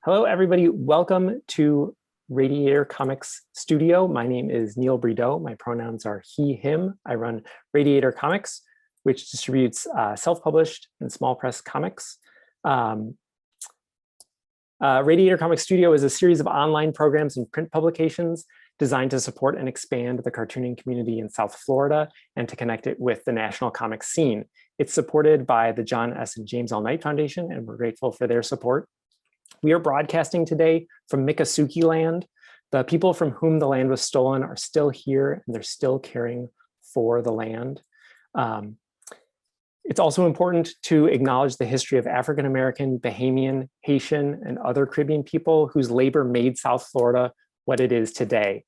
Hello, everybody. Welcome to Radiator Comics Studio. My name is Neil Brideau. My pronouns are he, him. I run Radiator Comics, which distributes self-published and small press comics. Radiator Comics Studio is a series of online programs and print publications designed to support and expand the cartooning community in South Florida and to connect it with the national comics scene. It's supported by the John S. and James L. Knight Foundation, and we're grateful for their support. We are broadcasting today from Miccosukee land. The people from whom the land was stolen are still here, and they're still caring for the land. It's also important to acknowledge the history of African-American, Bahamian, Haitian, and other Caribbean people whose labor made South Florida what it is today.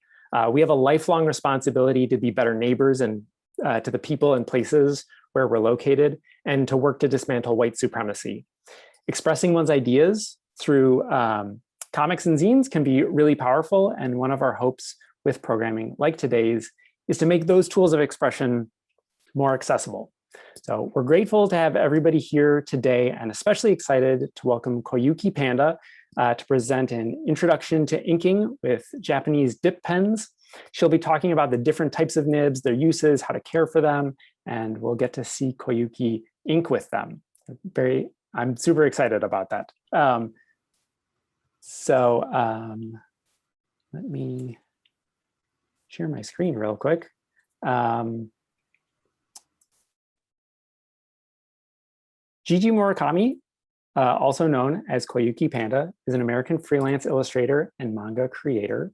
We have a lifelong responsibility to be better neighbors and to the people and places where we're located, and to work to dismantle white supremacy. Expressing one's ideas through comics and zines can be really powerful, and one of our hopes with programming like today's is to make those tools of expression more accessible. So we're grateful to have everybody here today, and especially excited to welcome Koyuki Panda to present an introduction to inking with Japanese dip pens. She'll be talking about the different types of nibs, their uses, how to care for them, and we'll get to see Koyuki ink with them. I'm super excited about that. Let me share my screen real quick. Gigi Murakami, also known as Koyuki Panda, is an American freelance illustrator and manga creator.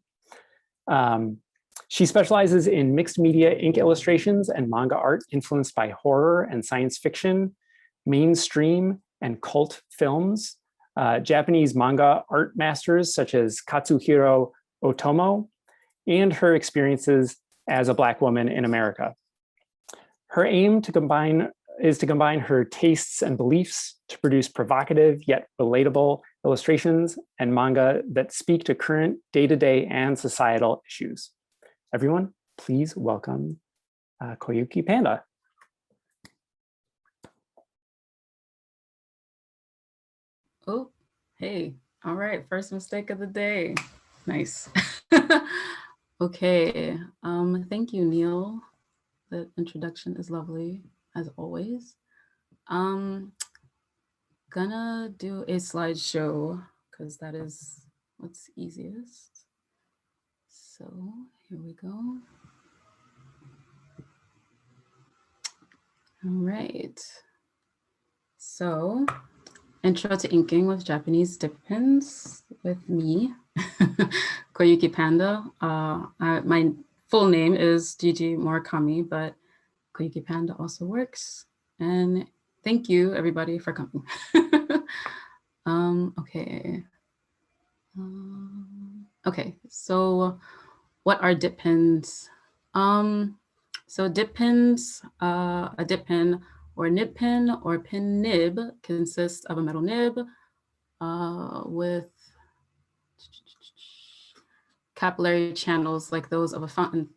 She specializes in mixed media ink illustrations and manga art influenced by horror and science fiction, mainstream and cult films, Japanese manga art masters such as Katsuhiro Otomo, and her experiences as a Black woman in America. Her aim is to combine her tastes and beliefs to produce provocative yet relatable illustrations and manga that speak to current day-to-day and societal issues. Everyone, please welcome Koyuki Panda. Oh, hey, all right, first mistake of the day. Nice. Okay, thank you, Neil. The introduction is lovely, as always. Gonna do a slideshow, because that is what's easiest. So here we go. All right. So, intro to inking with Japanese dip pens with me, Koyuki Panda. My full name is Gigi Murakami, but Koyuki Panda also works. And thank you, everybody, for coming. Okay. Okay, so what are dip pens? So dip pens, a dip pen or nib pen or pen nib consists of a metal nib with capillary channels like those of fountain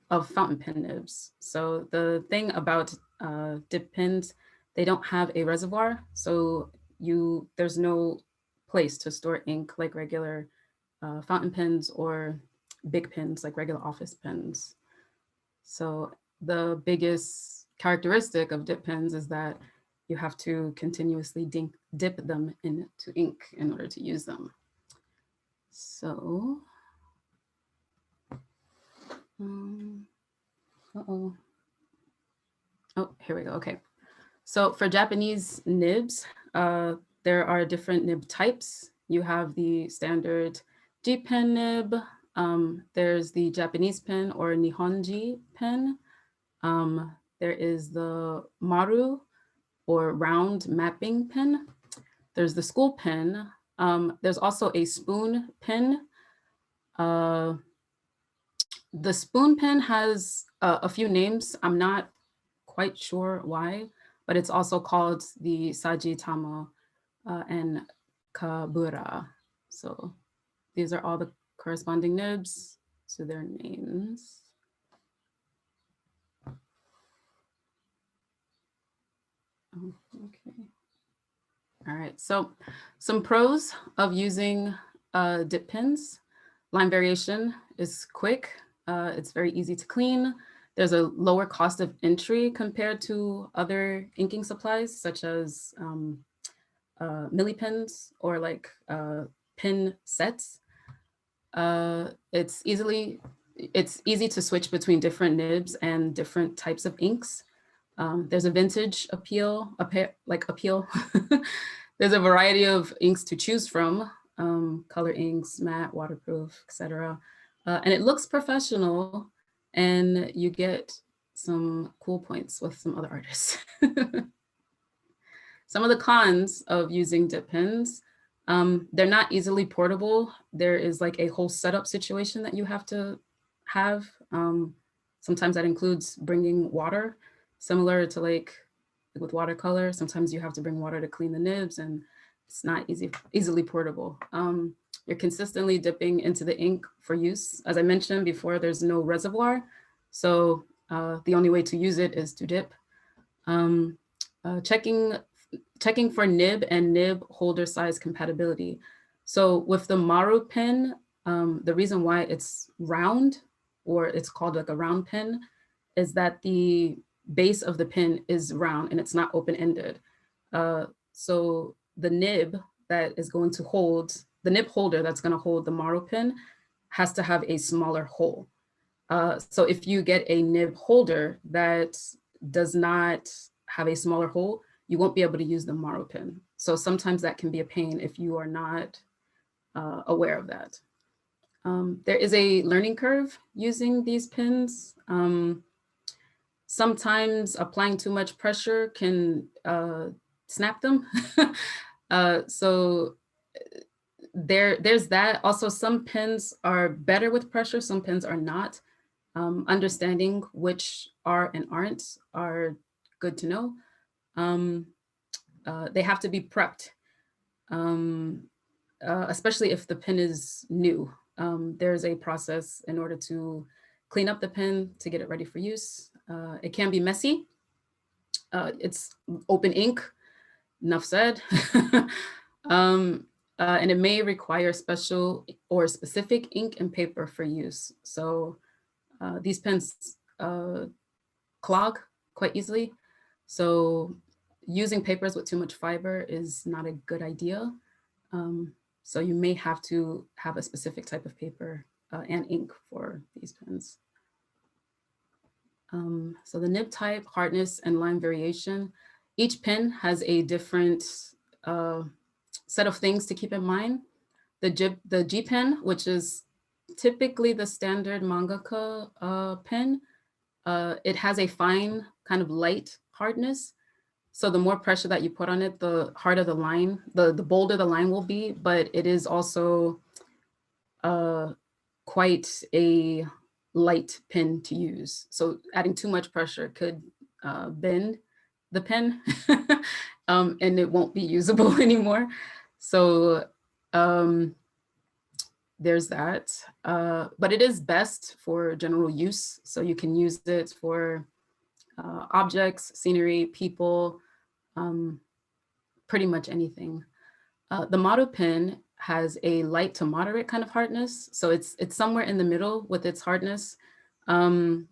pen nibs. So the thing about dip pens, they don't have a reservoir, so there's no place to store ink like regular fountain pens or big pens like regular office pens. So the biggest characteristic of dip pens is that you have to continuously dip them into ink in order to use them. So, oh, here we go. Okay. So for Japanese nibs, there are different nib types. You have the standard G pen nib. There's the Japanese pen or Nihonji pen. There is the Maru or round mapping pen. There's the school pen. There's also a spoon pen. The spoon pen has a few names. I'm not quite sure why, but it's also called the Sajitama and Kabura. So these are all the corresponding nibs to their names. Oh, okay. All right, so some pros of using dip pens. Line variation is quick. It's very easy to clean. There's a lower cost of entry compared to other inking supplies, such as milli pens or like pen sets. It's easy to switch between different nibs and different types of inks. There's a vintage appeal. There's a variety of inks to choose from, color inks, matte, waterproof, etc. And it looks professional, and you get some cool points with some other artists. Some of the cons of using dip pens, they're not easily portable. There is like a whole setup situation that you have to have. Sometimes that includes bringing water, similar to like with watercolor. Sometimes you have to bring water to clean the nibs, and it's not easily portable. You're consistently dipping into the ink for use. As I mentioned before, there's no reservoir. So the only way to use it is to dip. Checking for nib and nib holder size compatibility. So with the Maru pen, the reason why it's round, or it's called like a round pen, is that the base of the pen is round and it's not open-ended. So the nib that is going to hold, the nib holder that's going to hold the Maru pen has to have a smaller hole. So if you get a nib holder that does not have a smaller hole, you won't be able to use the Maru pen. So sometimes that can be a pain if you are not aware of that. There is a learning curve using these pens. Sometimes applying too much pressure can snap them. So there's that. Also, some pens are better with pressure, some pens are not. Understanding which are and aren't are good to know. They have to be prepped, especially if the pen is new. There's a process in order to clean up the pen to get it ready for use. It can be messy. It's open ink, enough said. And it may require special or specific ink and paper for use. So these pens clog quite easily. So using papers with too much fiber is not a good idea. So you may have to have a specific type of paper and ink for these pens. So the nib type, hardness, and line variation. Each pen has a different set of things to keep in mind. The G pen, which is typically the standard mangaka pen, it has a fine kind of light hardness. So the more pressure that you put on it, the harder the line, the bolder the line will be, but it is also quite a light pen to use. So adding too much pressure could bend the pen and it won't be usable anymore. So there's that. But it is best for general use. So you can use it for objects, scenery, people, pretty much anything. The Maru pen has a light to moderate kind of hardness. So it's somewhere in the middle with its hardness. And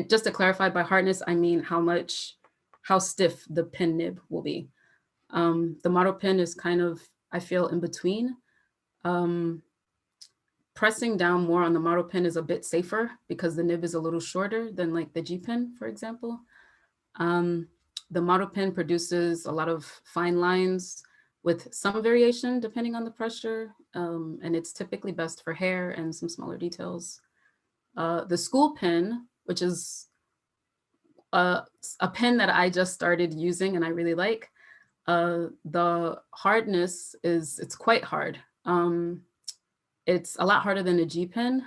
just to clarify, by hardness, I mean how stiff the pen nib will be. The Maru pen is kind of, I feel, in between. Pressing down more on the Maru pen is a bit safer because the nib is a little shorter than like the G pen, for example. The Maru pen produces a lot of fine lines with some variation depending on the pressure, and it's typically best for hair and some smaller details. The school pen, which is a pen that I just started using and I really like, the hardness it's quite hard. It's a lot harder than a G pen,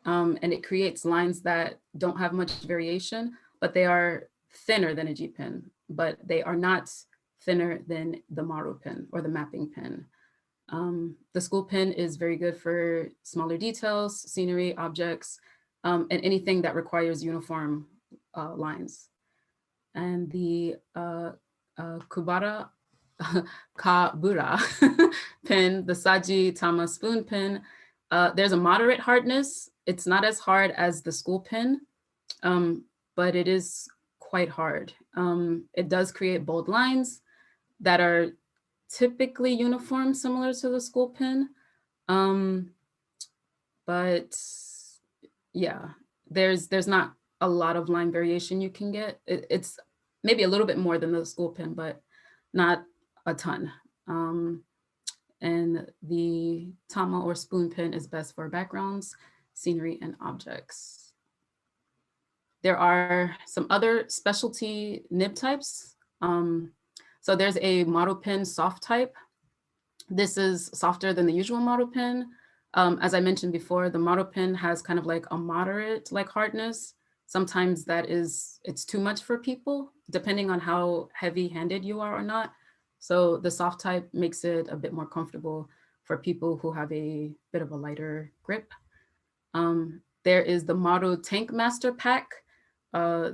and it creates lines that don't have much variation, but they are thinner than a G pen, but they are not thinner than the Maru pen or the mapping pen. The school pen is very good for smaller details, scenery, objects, and anything that requires uniform lines. And the Kubara Kabura pen, the Saji Tama spoon pen. There's a moderate hardness. It's not as hard as the school pen, but it is quite hard. It does create bold lines that are typically uniform, similar to the school pen. But yeah, there's not a lot of line variation you can get. It's maybe a little bit more than the school pen, but not a ton. And the Tama or spoon pen is best for backgrounds, scenery, and objects. There are some other specialty nib types. So there's a model pen soft type. This is softer than the usual model pen. As I mentioned before, the model pen has kind of like a moderate like hardness. Sometimes it's too much for people, depending on how heavy-handed you are or not. So the soft type makes it a bit more comfortable for people who have a bit of a lighter grip. There is the model Tank Master pack.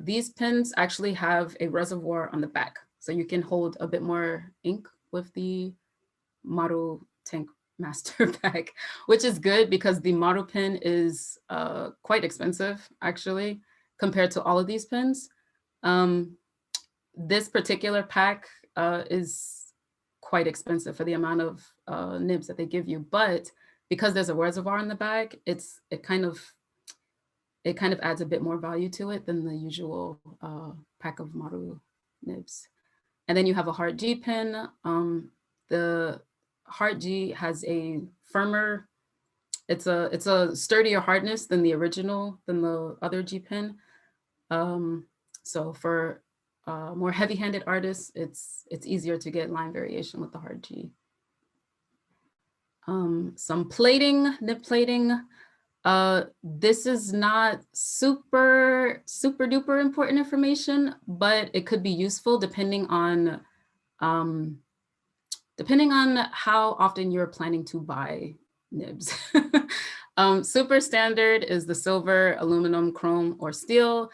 These pens actually have a reservoir on the back, so you can hold a bit more ink with the model Tank Master pack, which is good because the model pen is quite expensive, actually, compared to all of these pens. This particular pack is quite expensive for the amount of nibs that they give you, but because there's a reservoir in the back, it kind of adds a bit more value to it than the usual pack of model nibs. And then you have a hard G pen. The hard G has a firmer, it's a sturdier hardness than the other G pen. So for more heavy-handed artists, it's easier to get line variation with the hard G. Some plating, nib plating. This is not super duper important information, but it could be useful depending on how often you're planning to buy nibs. Super standard is the silver, aluminum, chrome, or steel.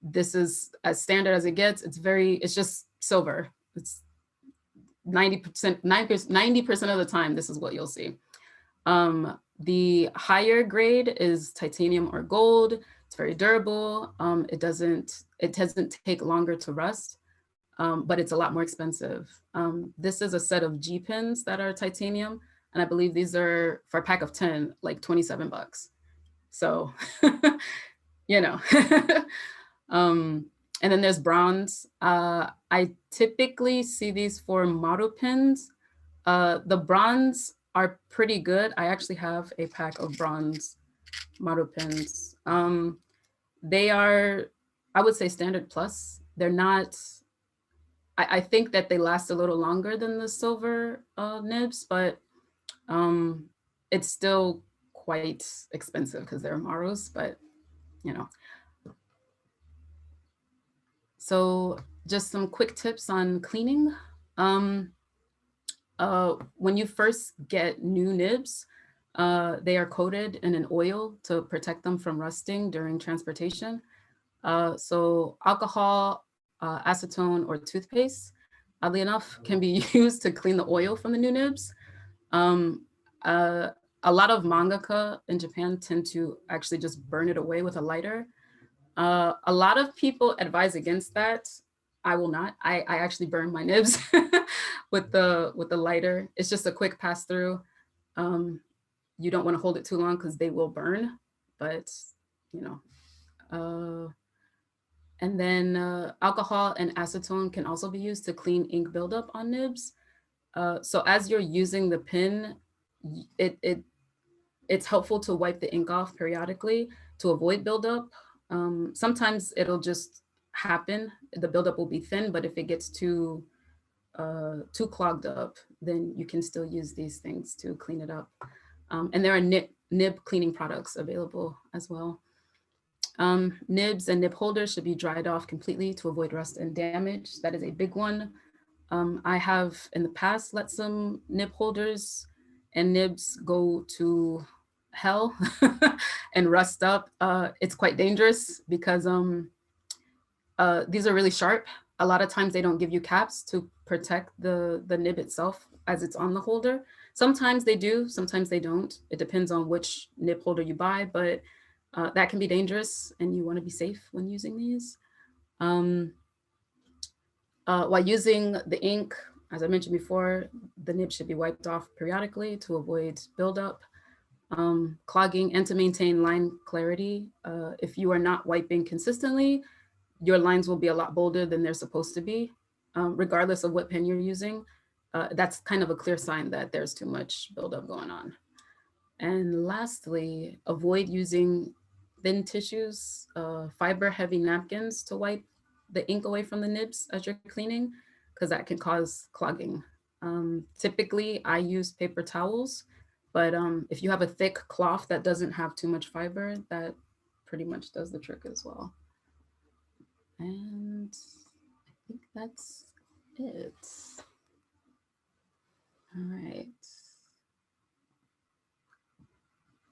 This is as standard as it gets. It's just silver. It's 90% of the time, this is what you'll see. The higher grade is titanium or gold. It's very durable. It doesn't take longer to rust, but it's a lot more expensive. This is a set of G pens that are titanium, and I believe these are, for a pack of 10, like $27. So, you know. And then there's bronze. I typically see these for model pens. The bronze are pretty good. I actually have a pack of bronze model pens. They are, I would say, standard plus. They're not, I think that they last a little longer than the silver nibs, but it's still quite expensive because they're models, but you know. So just some quick tips on cleaning. When you first get new nibs, they are coated in an oil to protect them from rusting during transportation. So alcohol, acetone, or toothpaste, oddly enough, can be used to clean the oil from the new nibs. A lot of mangaka in Japan tend to actually just burn it away with a lighter. A lot of people advise against that. I will not. I actually burn my nibs with the lighter. It's just a quick pass through. You don't want to hold it too long because they will burn, but you know. And then alcohol and acetone can also be used to clean ink buildup on nibs. So as you're using the pen, it's helpful to wipe the ink off periodically to avoid buildup. Sometimes it'll just happen. The buildup will be thin, but if it gets too clogged up, then you can still use these things to clean it up. And there are nib cleaning products available as well. Nibs and nib holders should be dried off completely to avoid rust and damage. That is a big one. I have in the past let some nib holders and nibs go to hell and rust up. It's quite dangerous because these are really sharp. a lot of times they don't give you caps to protect the nib itself as it's on the holder. Sometimes they do, sometimes they don't. It depends on which nib holder you buy, but that can be dangerous and you want to be safe when using these. While using the ink, as I mentioned before, the nib should be wiped off periodically to avoid buildup, clogging, and to maintain line clarity. If you are not wiping consistently, your lines will be a lot bolder than they're supposed to be, regardless of what pen you're using. That's kind of a clear sign that there's too much buildup going on. And lastly, avoid using thin tissues, fiber heavy napkins to wipe the ink away from the nibs as you're cleaning, because that can cause clogging. Typically, I use paper towels, but if you have a thick cloth that doesn't have too much fiber, that pretty much does the trick as well. And I think that's it. All right.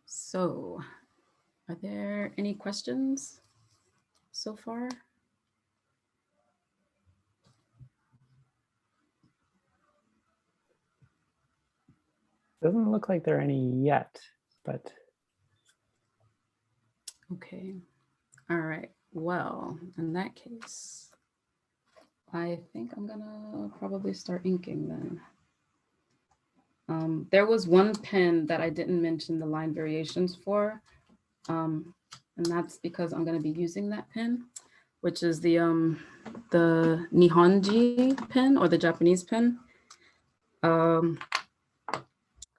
So, are there any questions so far? Doesn't look like there are any yet, but. Okay. All right. Well, in that case, I think I'm gonna probably start inking then. There was one pen that I didn't mention the line variations for, and that's because I'm gonna be using that pen, which is the Nihonji pen, or the Japanese pen.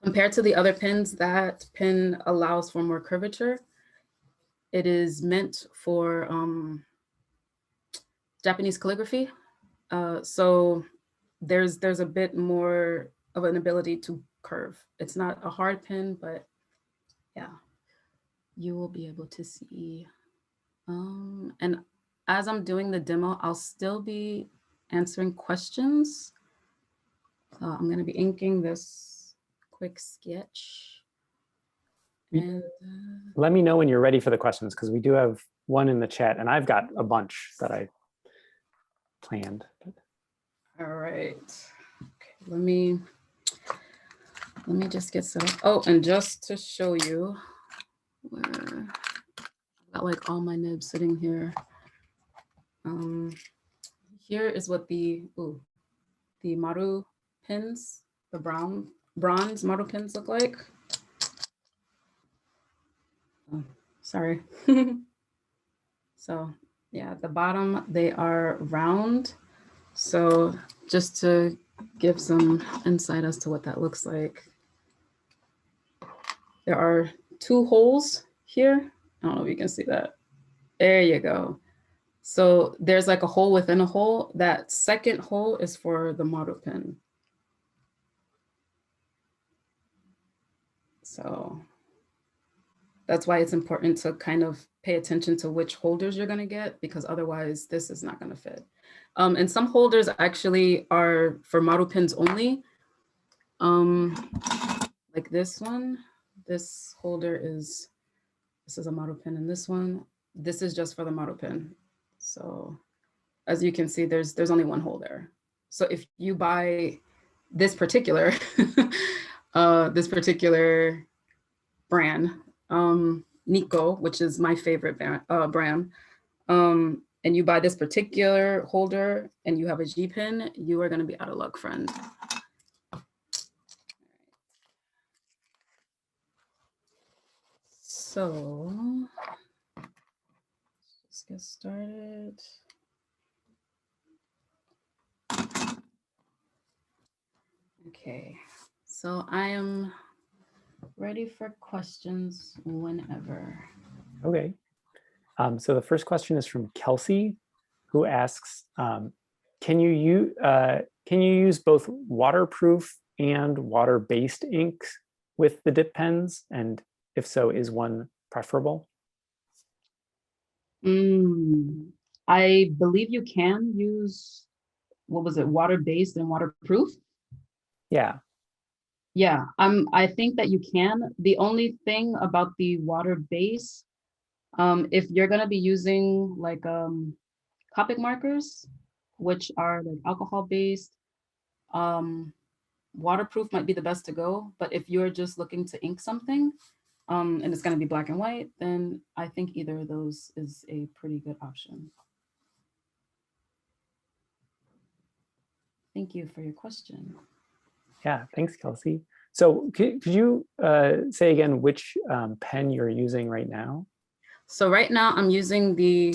Compared to the other pens, that pen allows for more curvature. It is meant for Japanese calligraphy. So there's a bit more of an ability to curve. It's not a hard pen, but yeah, you will be able to see. And as I'm doing the demo, I'll still be answering questions. I'm going to be inking this quick sketch. And let me know when you're ready for the questions, because we do have one in the chat, and I've got a bunch that I planned. All right. Okay, let me just get set up. Oh, and just to show you where I've got like all my nibs sitting here. Here is what the Maru pins, the bronze Maru pins look like. Oh, sorry. So yeah, at the bottom, they are round. So just to give some insight as to what that looks like. There are 2 holes here. I don't know if you can see that. There you go. So there's like a hole within a hole. That second hole is for the Maru pin. So that's why it's important to kind of pay attention to which holders you're gonna get, because otherwise this is not gonna fit. And some holders actually are for Maru pins only. Like this one, this holder is, this is a Maru pin, and this one, this is just for the Maru pin. So as you can see, there's only one hole there. So if you buy this particular, brand, Nico, which is my favorite brand, and you buy this particular holder and you have a G pin, you are gonna be out of luck, friend. So let's get started. Okay, so I am ready for questions whenever. Okay. So the first question is from Kelsey, who asks, can you use both waterproof and water-based inks with the dip pens? And if so, is one preferable? I believe you can use, what was it, water-based and waterproof? Yeah. Yeah, I think that you can. The only thing about the water-based, if you're gonna be using like Copic markers, which are like alcohol-based. Waterproof might be the best to go, but if you're just looking to ink something, and it's going to be black and white, then I think either of those is a pretty good option. Thank you for your question. Yeah, thanks, Kelsey. So could you say again which pen you're using right now? So right now I'm using the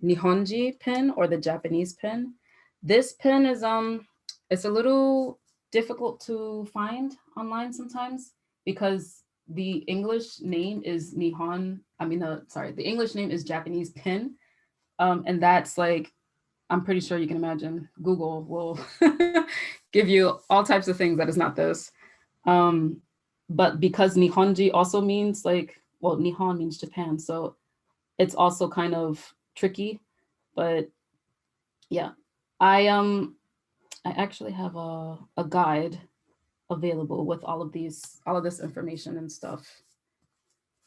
Nihonji pen, or the Japanese pen. This pen is it's a little difficult to find online sometimes because the English name is Nihon. The English name is Japanese pen, and that's like, I'm pretty sure you can imagine Google will give you all types of things that is not this. But because Nihonji also means like, well, Nihon means Japan, so it's also kind of tricky. But yeah, I actually have a guide available with all of this information and stuff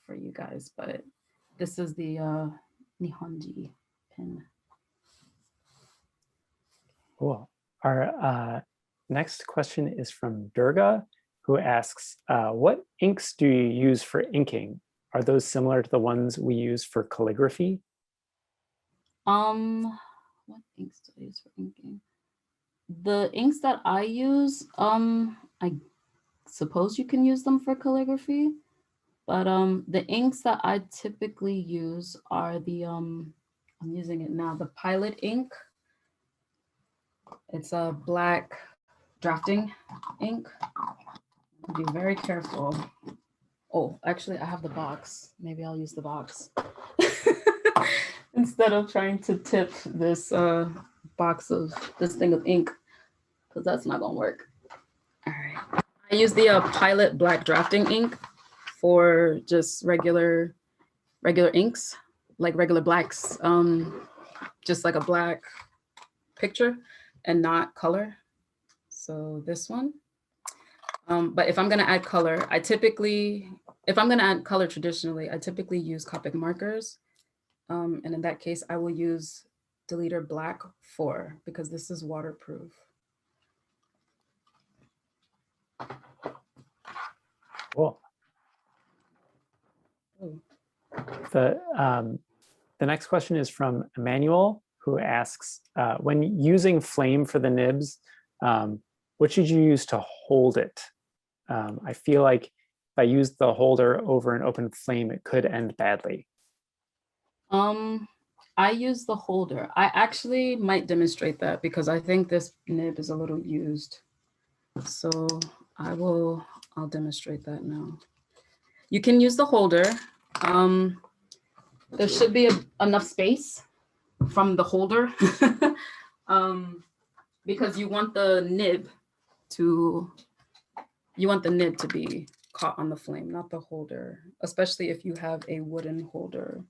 for you guys. But this is the Nihonji pen. Cool. Our next question is from Durga, who asks, what inks do you use for inking? Are those similar to the ones we use for calligraphy? What inks do I use for inking? The inks that I use, I suppose you can use them for calligraphy, but the inks that I typically use are the I'm using it now, the Pilot ink. It's a black drafting ink. Be very careful. Oh, actually, I have the box. Maybe I'll use the box instead of trying to tip this this thing of ink, because that's not gonna work. All right. I use the Pilot black drafting ink for just regular inks, like regular blacks, just like a black picture and not color. So this one. But if I'm gonna add color, if I'm gonna add color traditionally, I typically use Copic markers. And in that case, I will use Deleter Black 4 because this is waterproof. Cool. Ooh. The next question is from Emmanuel, who asks, when using flame for the nibs, what should you use to hold it? I feel like if I use the holder over an open flame, it could end badly. I use the holder. I actually might demonstrate that because I think this nib is a little used. So I'll demonstrate that now. You can use the holder. There should be enough space from the holder because you want the nib to be caught on the flame, not the holder, especially if you have a wooden holder.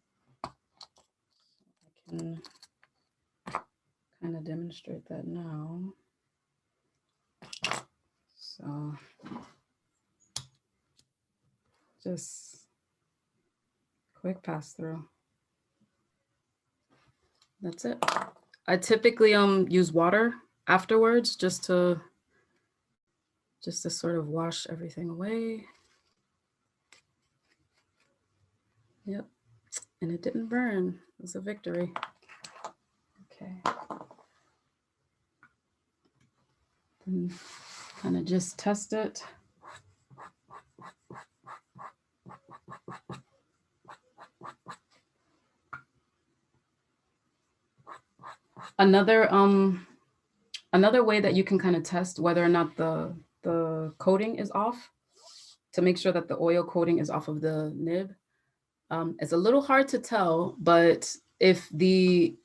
I can kind of demonstrate that now. So just quick pass through. That's it. I typically use water afterwards just to sort of wash everything away. Yep. And it didn't burn. It was a victory. Okay. And kind of just test it. Another way that you can kind of test whether or not the coating is off, to make sure that the oil coating is off of the nib. It's a little hard to tell, but if the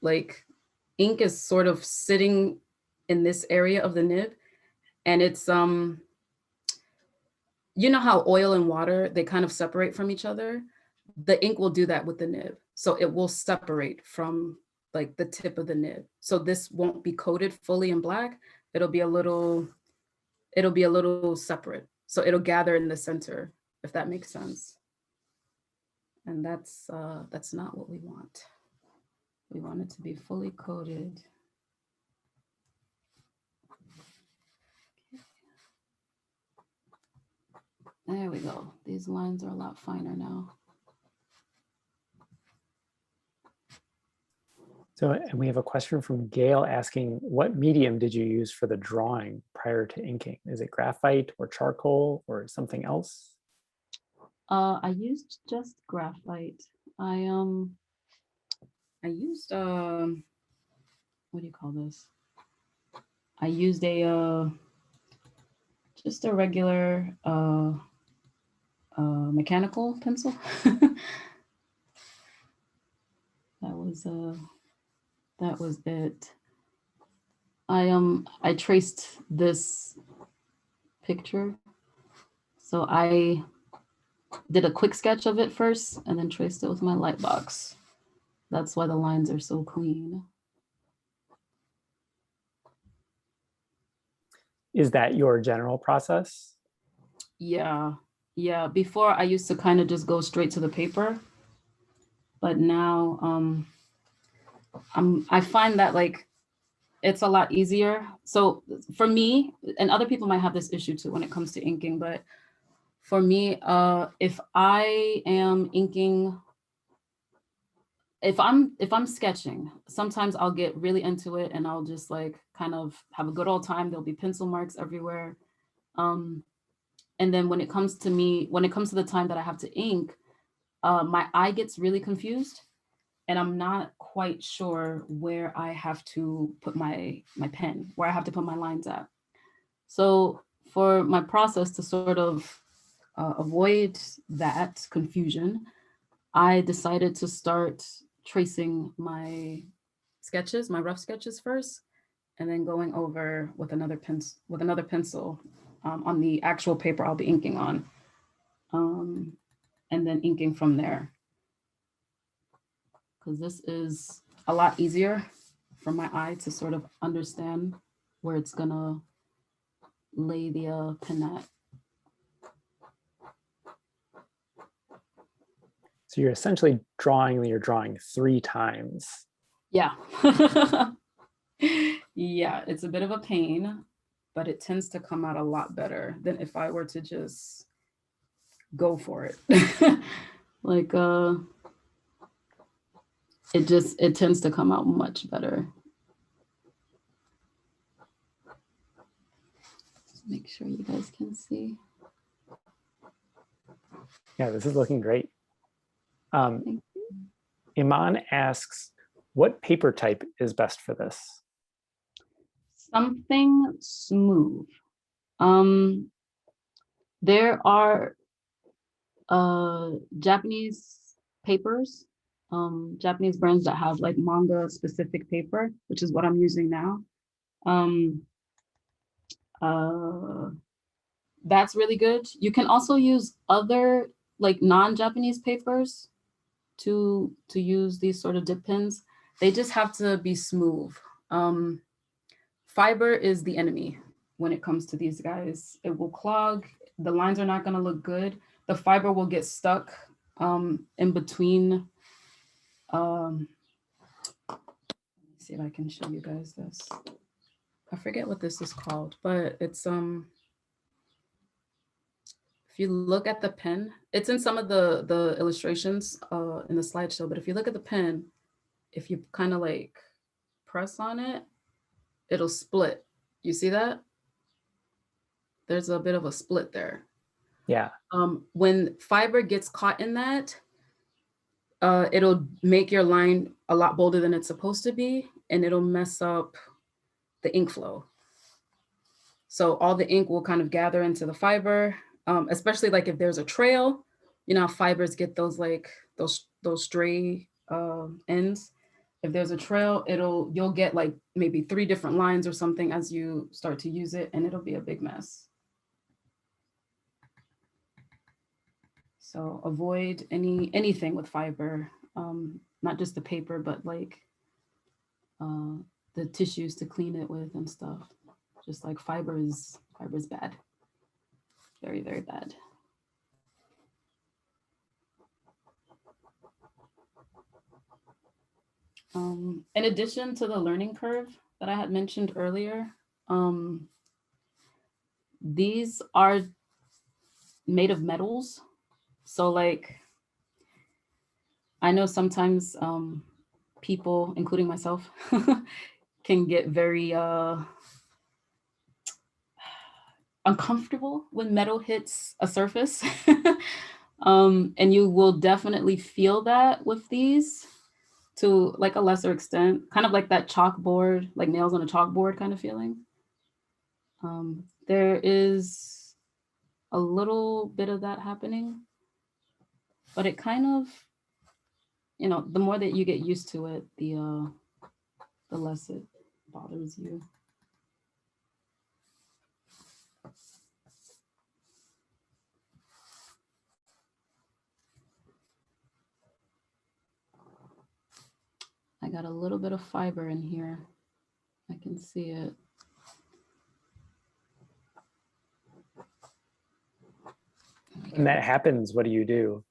ink is sort of sitting in this area of the nib, and it's you know how oil and water, they kind of separate from each other. The ink will do that with the nib, so it will separate from like the tip of the nib. So this won't be coated fully in black. It'll be a little separate. So it'll gather in the center, if that makes sense. And that's not what we want. We want it to be fully coated. There we go. These lines are a lot finer now. So, and we have a question from Gail asking, what medium did you use for the drawing prior to inking? Is it graphite or charcoal or something else? I used just graphite. I used what do you call this? I used a just a regular mechanical pencil. That was it. I traced this picture. So I did a quick sketch of it first and then traced it with my light box. That's why the lines are so clean. Is that your general process? Yeah. Before I used to kind of just go straight to the paper, but now I find that like it's a lot easier. So for me, and other people might have this issue too when it comes to inking, but for me, if I am inking, if I'm sketching, sometimes I'll get really into it and I'll just like kind of have a good old time. There'll be pencil marks everywhere. And then when it comes to the time that I have to ink, my eye gets really confused and I'm not quite sure where I have to put my pen, where I have to put my lines at. So for my process to sort of avoid that confusion, I decided to start tracing my sketches, my rough sketches first, and then going over with another pencil on the actual paper I'll be inking on, and then inking from there. Because this is a lot easier for my eye to sort of understand where it's gonna lay the pen at. So you're essentially you're drawing 3 times. Yeah. Yeah, it's a bit of a pain, but it tends to come out a lot better than if I were to just go for it. Like it tends to come out much better. Just make sure you guys can see. Yeah, this is looking great. Iman asks, what paper type is best for this? Something smooth. There are Japanese papers, Japanese brands that have like manga specific paper, which is what I'm using now. That's really good. You can also use other like non-Japanese papers to use these sort of dip pens. They just have to be smooth. Fiber is the enemy when it comes to these guys. It will clog. The lines are not going to look good. The fiber will get stuck in between. Let me see if I can show you guys this. I forget what this is called, but it's if you look at the pen, it's in some of the illustrations in the slideshow, but if you look at the pen, if you kind of like press on it, it'll split. You see that? There's a bit of a split there. Yeah. When fiber gets caught in that, it'll make your line a lot bolder than it's supposed to be, and it'll mess up the ink flow. So all the ink will kind of gather into the fiber, especially like if there's a trail, you know, how fibers get those like those stray ends. If there's a trail, you'll get like maybe 3 different lines or something as you start to use it, and it'll be a big mess. So avoid anything with fiber, not just the paper, but like the tissues to clean it with and stuff. Just like fiber is bad. Very, very bad. In addition to the learning curve that I had mentioned earlier, these are made of metals. So like, I know sometimes people, including myself, can get very uncomfortable when metal hits a surface. And you will definitely feel that with these to like a lesser extent, kind of like that chalkboard, like nails on a chalkboard kind of feeling. There is a little bit of that happening, but it kind of, you know, the more that you get used to it, the less it bothers you. I got a little bit of fiber in here. I can see it. When that happens, what do you do?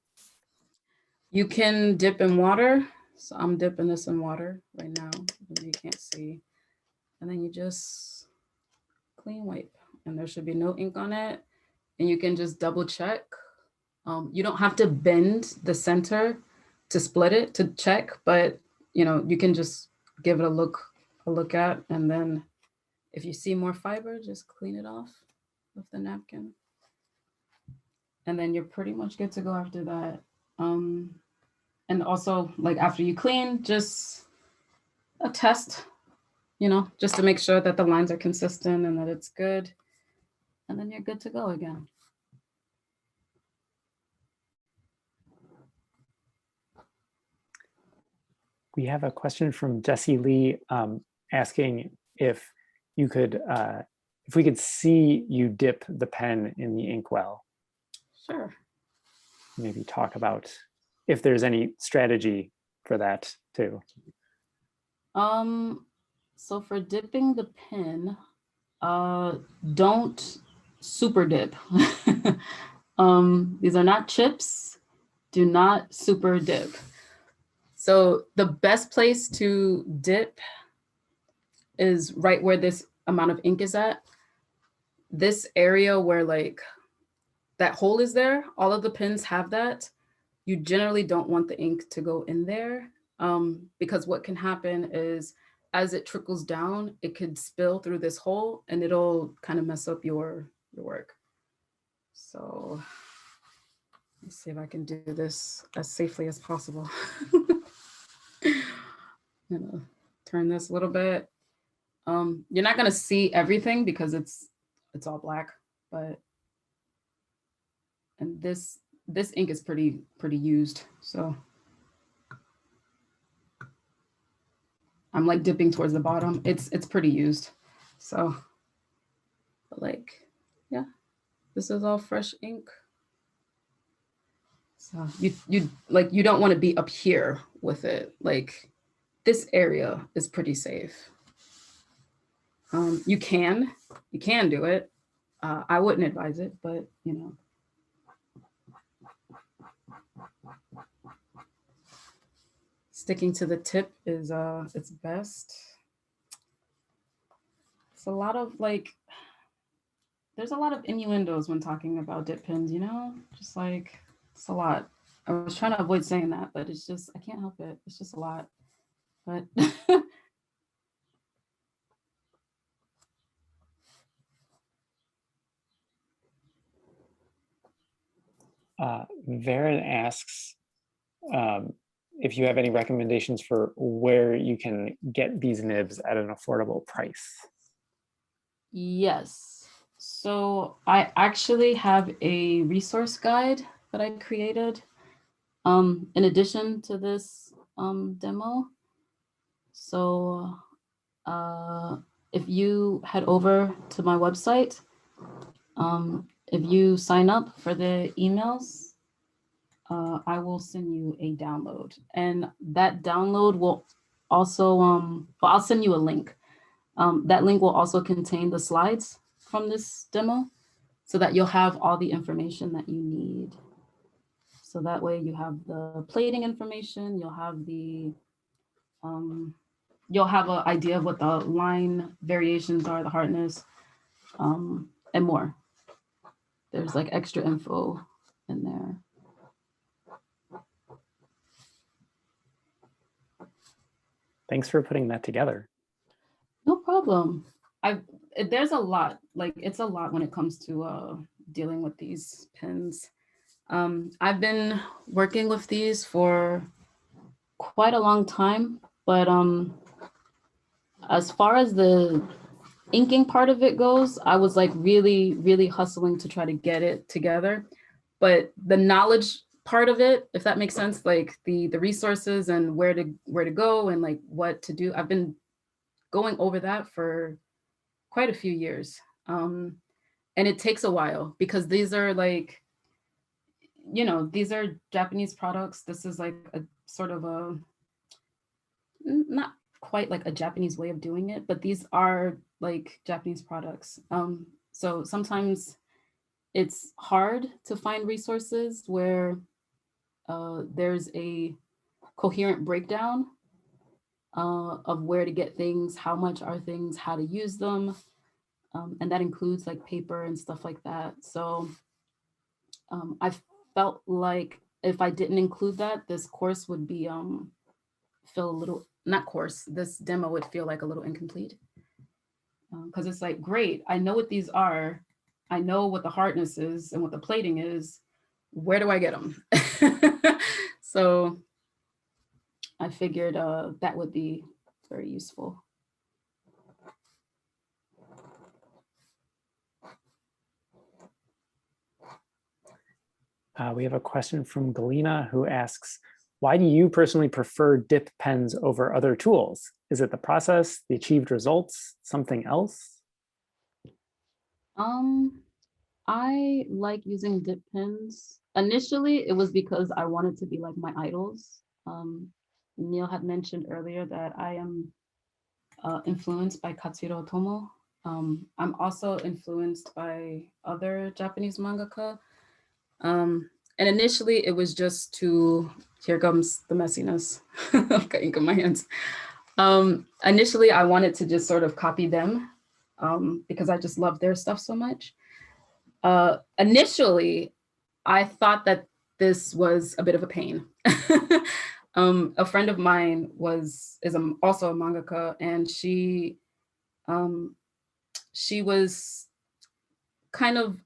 You can dip in water. So I'm dipping this in water right now. You can't see. And then you just clean wipe. And there should be no ink on it. And you can just double check. You don't have to bend the center to split it to check, but you know, you can just give it a look at, and then if you see more fiber, just clean it off with the napkin. And then you're pretty much good to go after that. And also, like after you clean, just a test, you know, just to make sure that the lines are consistent and that it's good. And then you're good to go again. We have a question from Jesse Lee asking if you could, if we could see you dip the pen in the inkwell. Sure. Maybe talk about if there's any strategy for that too. So for dipping the pen, don't super dip. These are not chips. Do not super dip. So the best place to dip is right where this amount of ink is at. This area where like that hole is there, all of the pens have that. You generally don't want the ink to go in there because what can happen is as it trickles down, it could spill through this hole and it'll kind of mess up your work. So let's see if I can do this as safely as possible. I'm gonna turn this a little bit. You're not gonna see everything because it's all black, but and this ink is pretty used, so I'm like dipping towards the bottom. It's pretty used, so but like yeah, this is all fresh ink. So you like you don't want to be up here with it. Like this area is pretty safe. You can do it. I wouldn't advise it, but you know. Sticking to the tip is it's best. It's a lot of like, there's a lot of innuendos when talking about dip pins, you know, just like it's a lot. I was trying to avoid saying that, but it's just, I can't help it. It's just a lot, but. Varen asks if you have any recommendations for where you can get these nibs at an affordable price. Yes. So I actually have a resource guide that I created in addition to this demo. So if you head over to my website, if you sign up for the emails, I will send you a download, and that download will also, well, I'll send you a link. That link will also contain the slides from this demo so that you'll have all the information that you need. So that way you have the plating information, you'll have the You'll have an idea of what the line variations are, the hardness, and more. There's like extra info in there. Thanks for putting that together. No problem. There's a lot, like it's a lot when it comes to dealing with these pens. I've been working with these for quite a long time, but as far as the inking part of it goes, I was like really, really hustling to try to get it together. But the knowledge part of it, if that makes sense, like the resources and where to go and like what to do, I've been going over that for quite a few years. And it takes a while because these are like, you know, these are Japanese products. This is like a sort of a, not quite like a Japanese way of doing it, but these are like Japanese products. So sometimes it's hard to find resources where there's a coherent breakdown of where to get things, how much are things, how to use them. And that includes like paper and stuff like that. So I felt like if I didn't include that, this course would be feel a little, not course, this demo would feel like a little incomplete. Because it's like, great, I know what these are. I know what the hardness is and what the plating is. Where do I get them? So I figured that would be very useful. We have a question from Galina who asks, why do you personally prefer dip pens over other tools? Is it the process, the achieved results, something else? I like using dip pens. Initially, it was because I wanted to be like my idols. Neil had mentioned earlier that I am influenced by Katsuhiro Otomo. I'm also influenced by other Japanese mangaka. And initially, it was just to, here comes the messiness. I've got ink in my hands. Initially, I wanted to just sort of copy them because I just love their stuff so much. Initially, I thought that this was a bit of a pain. A friend of mine also a mangaka, and she was kind of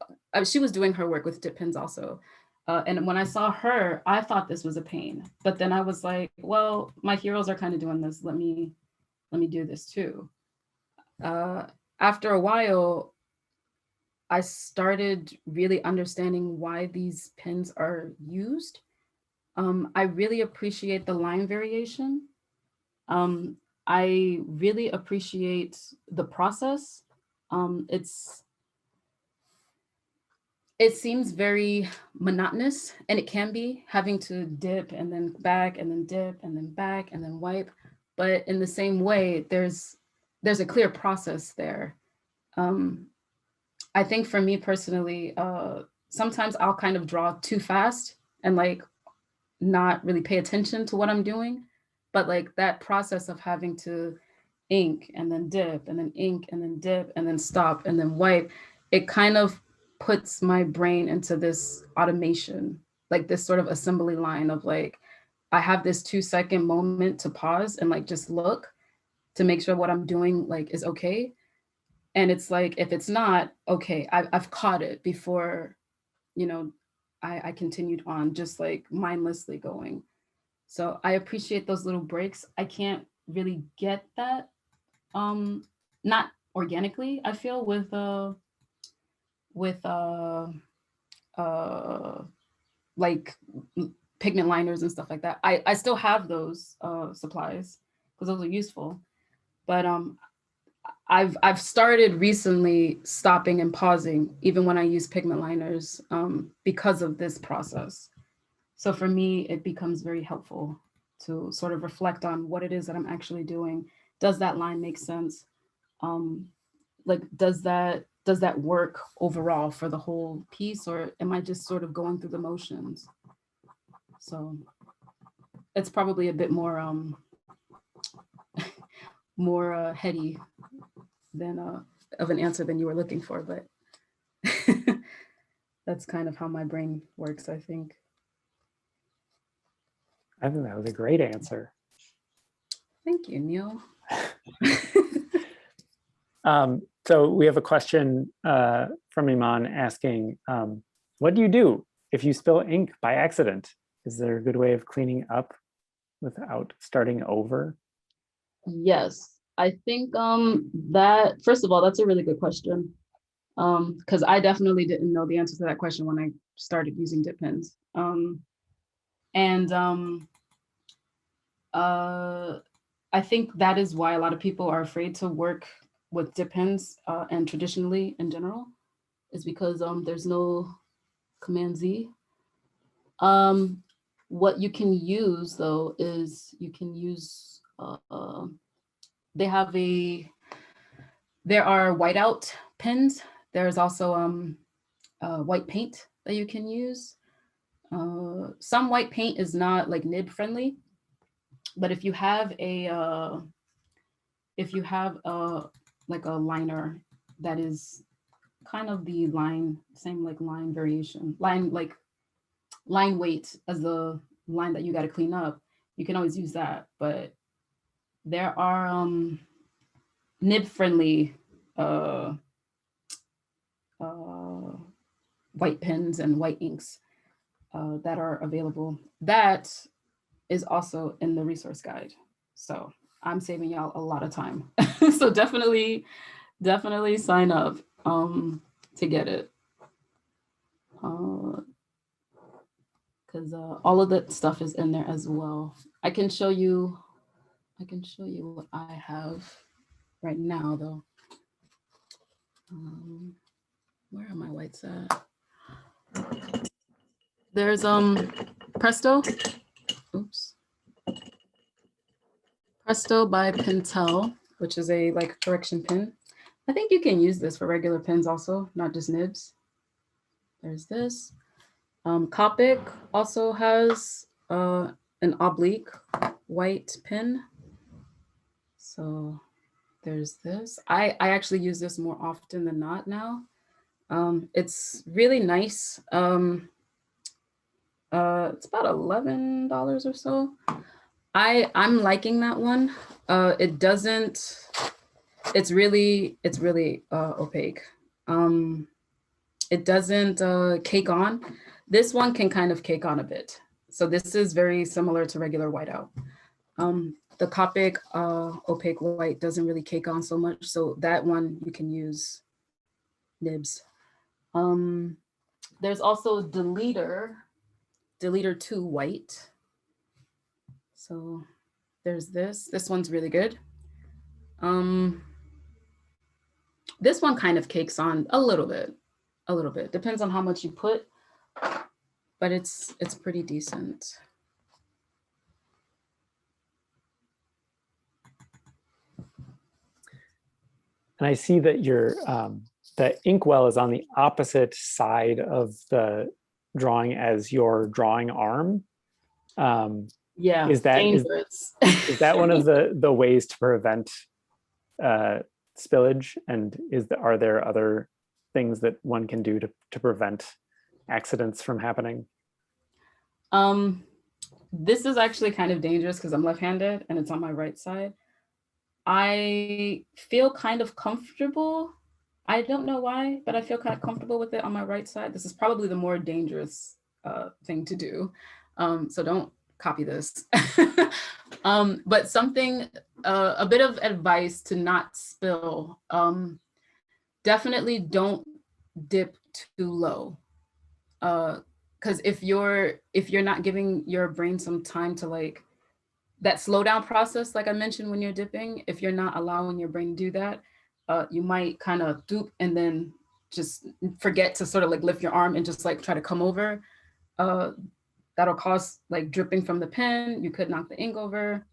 she was doing her work with dip pens also. And when I saw her, I thought this was a pain. But then I was like, well, my heroes are kind of doing this. Let me do this too. After a while, I started really understanding why these pens are used. I really appreciate the line variation. I really appreciate the process. It seems very monotonous, and it can be, having to dip and then back and then dip and then back and then wipe. But in the same way, there's a clear process there. I think for me personally, sometimes I'll kind of draw too fast and like not really pay attention to what I'm doing. But like that process of having to ink and then dip and then ink and then dip and then stop and then wipe, it kind of puts my brain into this automation, like this sort of assembly line of like, I have this 2-second moment to pause and like just look to make sure what I'm doing like is okay. And it's like, if it's not okay, I've caught it before, you know, I continued on just like mindlessly going. So I appreciate those little breaks. I can't really get that, not organically, I feel, with like pigment liners and stuff like that. I still have those supplies because those are useful. But I've started recently stopping and pausing even when I use pigment liners because of this process. So for me, it becomes very helpful to sort of reflect on what it is that I'm actually doing. Does that line make sense? Like, does that work overall for the whole piece, or am I just sort of going through the motions? So it's probably a bit more more heady than of an answer than you were looking for, but that's kind of how my brain works, I think. I think that was a great answer. Thank you, Neil. So we have a question from Iman asking, what do you do if you spill ink by accident? Is there a good way of cleaning up without starting over? Yes, I think that, first of all, that's a really good question. Because I definitely didn't know the answer to that question when I started using dip pens. I think that is why a lot of people are afraid to work with dip pens and traditionally in general, is because there's no Command Z. What you can use though is you can use, there are whiteout pens. There's also white paint that you can use. Some white paint is not like nib friendly, but if you have like a liner that is kind of the same like line variation, line weight as the line that you got to clean up, you can always use that. But there are nib friendly white pens and white inks that are available. That is also in the resource guide. So I'm saving y'all a lot of time. So definitely sign up to get it. Because all of that stuff is in there as well. I can show you what I have right now though. Where are my whites at? There's Presto. Oops. Presto by Pentel, which is a like correction pen. I think you can use this for regular pens also, not just nibs. There's this. Copic also has an oblique white pen. So there's this. I actually use this more often than not now. It's really nice. It's about $11 or so. I'm liking that one. It's really opaque. It doesn't cake on. This one can kind of cake on a bit. So this is very similar to regular whiteout. The Copic opaque white doesn't really cake on so much. So that one you can use nibs. There's also Deleter 2 white. So there's this. This one's really good. This one kind of cakes on a little bit. Depends on how much you put, but it's pretty decent. And I see that your the inkwell is on the opposite side of the drawing as your drawing arm. Yeah, is that one of the ways to prevent spillage? And are there other things that one can do to prevent accidents from happening? This is actually kind of dangerous because I'm left-handed and it's on my right side. I feel kind of comfortable. I don't know why, but I feel kind of comfortable with it on my right side. This is probably the more dangerous thing to do. So don't copy this. But something, a bit of advice to not spill. Definitely don't dip too low. Because if you're not giving your brain some time to like that slow down process, like I mentioned when you're dipping, if you're not allowing your brain to do that, you might kind of doop and then just forget to sort of like lift your arm and just like try to come over. That'll cause like dripping from the pen. You could knock the ink over.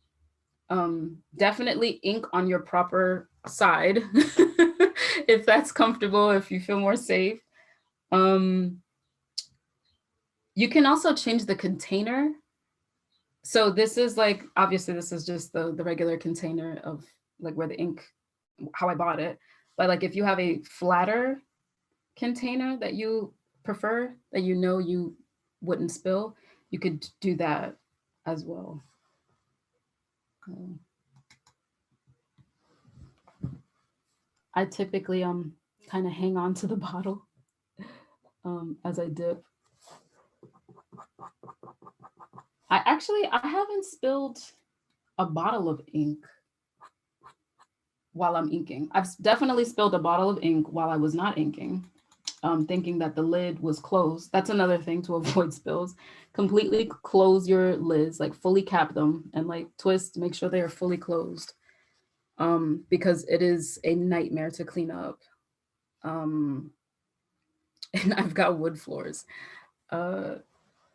Definitely ink on your proper side if that's comfortable, if you feel more safe. You can also change the container. So this is like, obviously this is just the regular container of like where the ink, how I bought it. But like if you have a flatter container that you prefer, that you know you wouldn't spill, you could do that as well. I typically kind of hang on to the bottle as I dip. I haven't spilled a bottle of ink while I'm inking. I've definitely spilled a bottle of ink while I was not inking, thinking that the lid was closed. That's another thing to avoid spills. Completely close your lids, like fully cap them and like twist, make sure they are fully closed, because it is a nightmare to clean up. And I've got wood floors.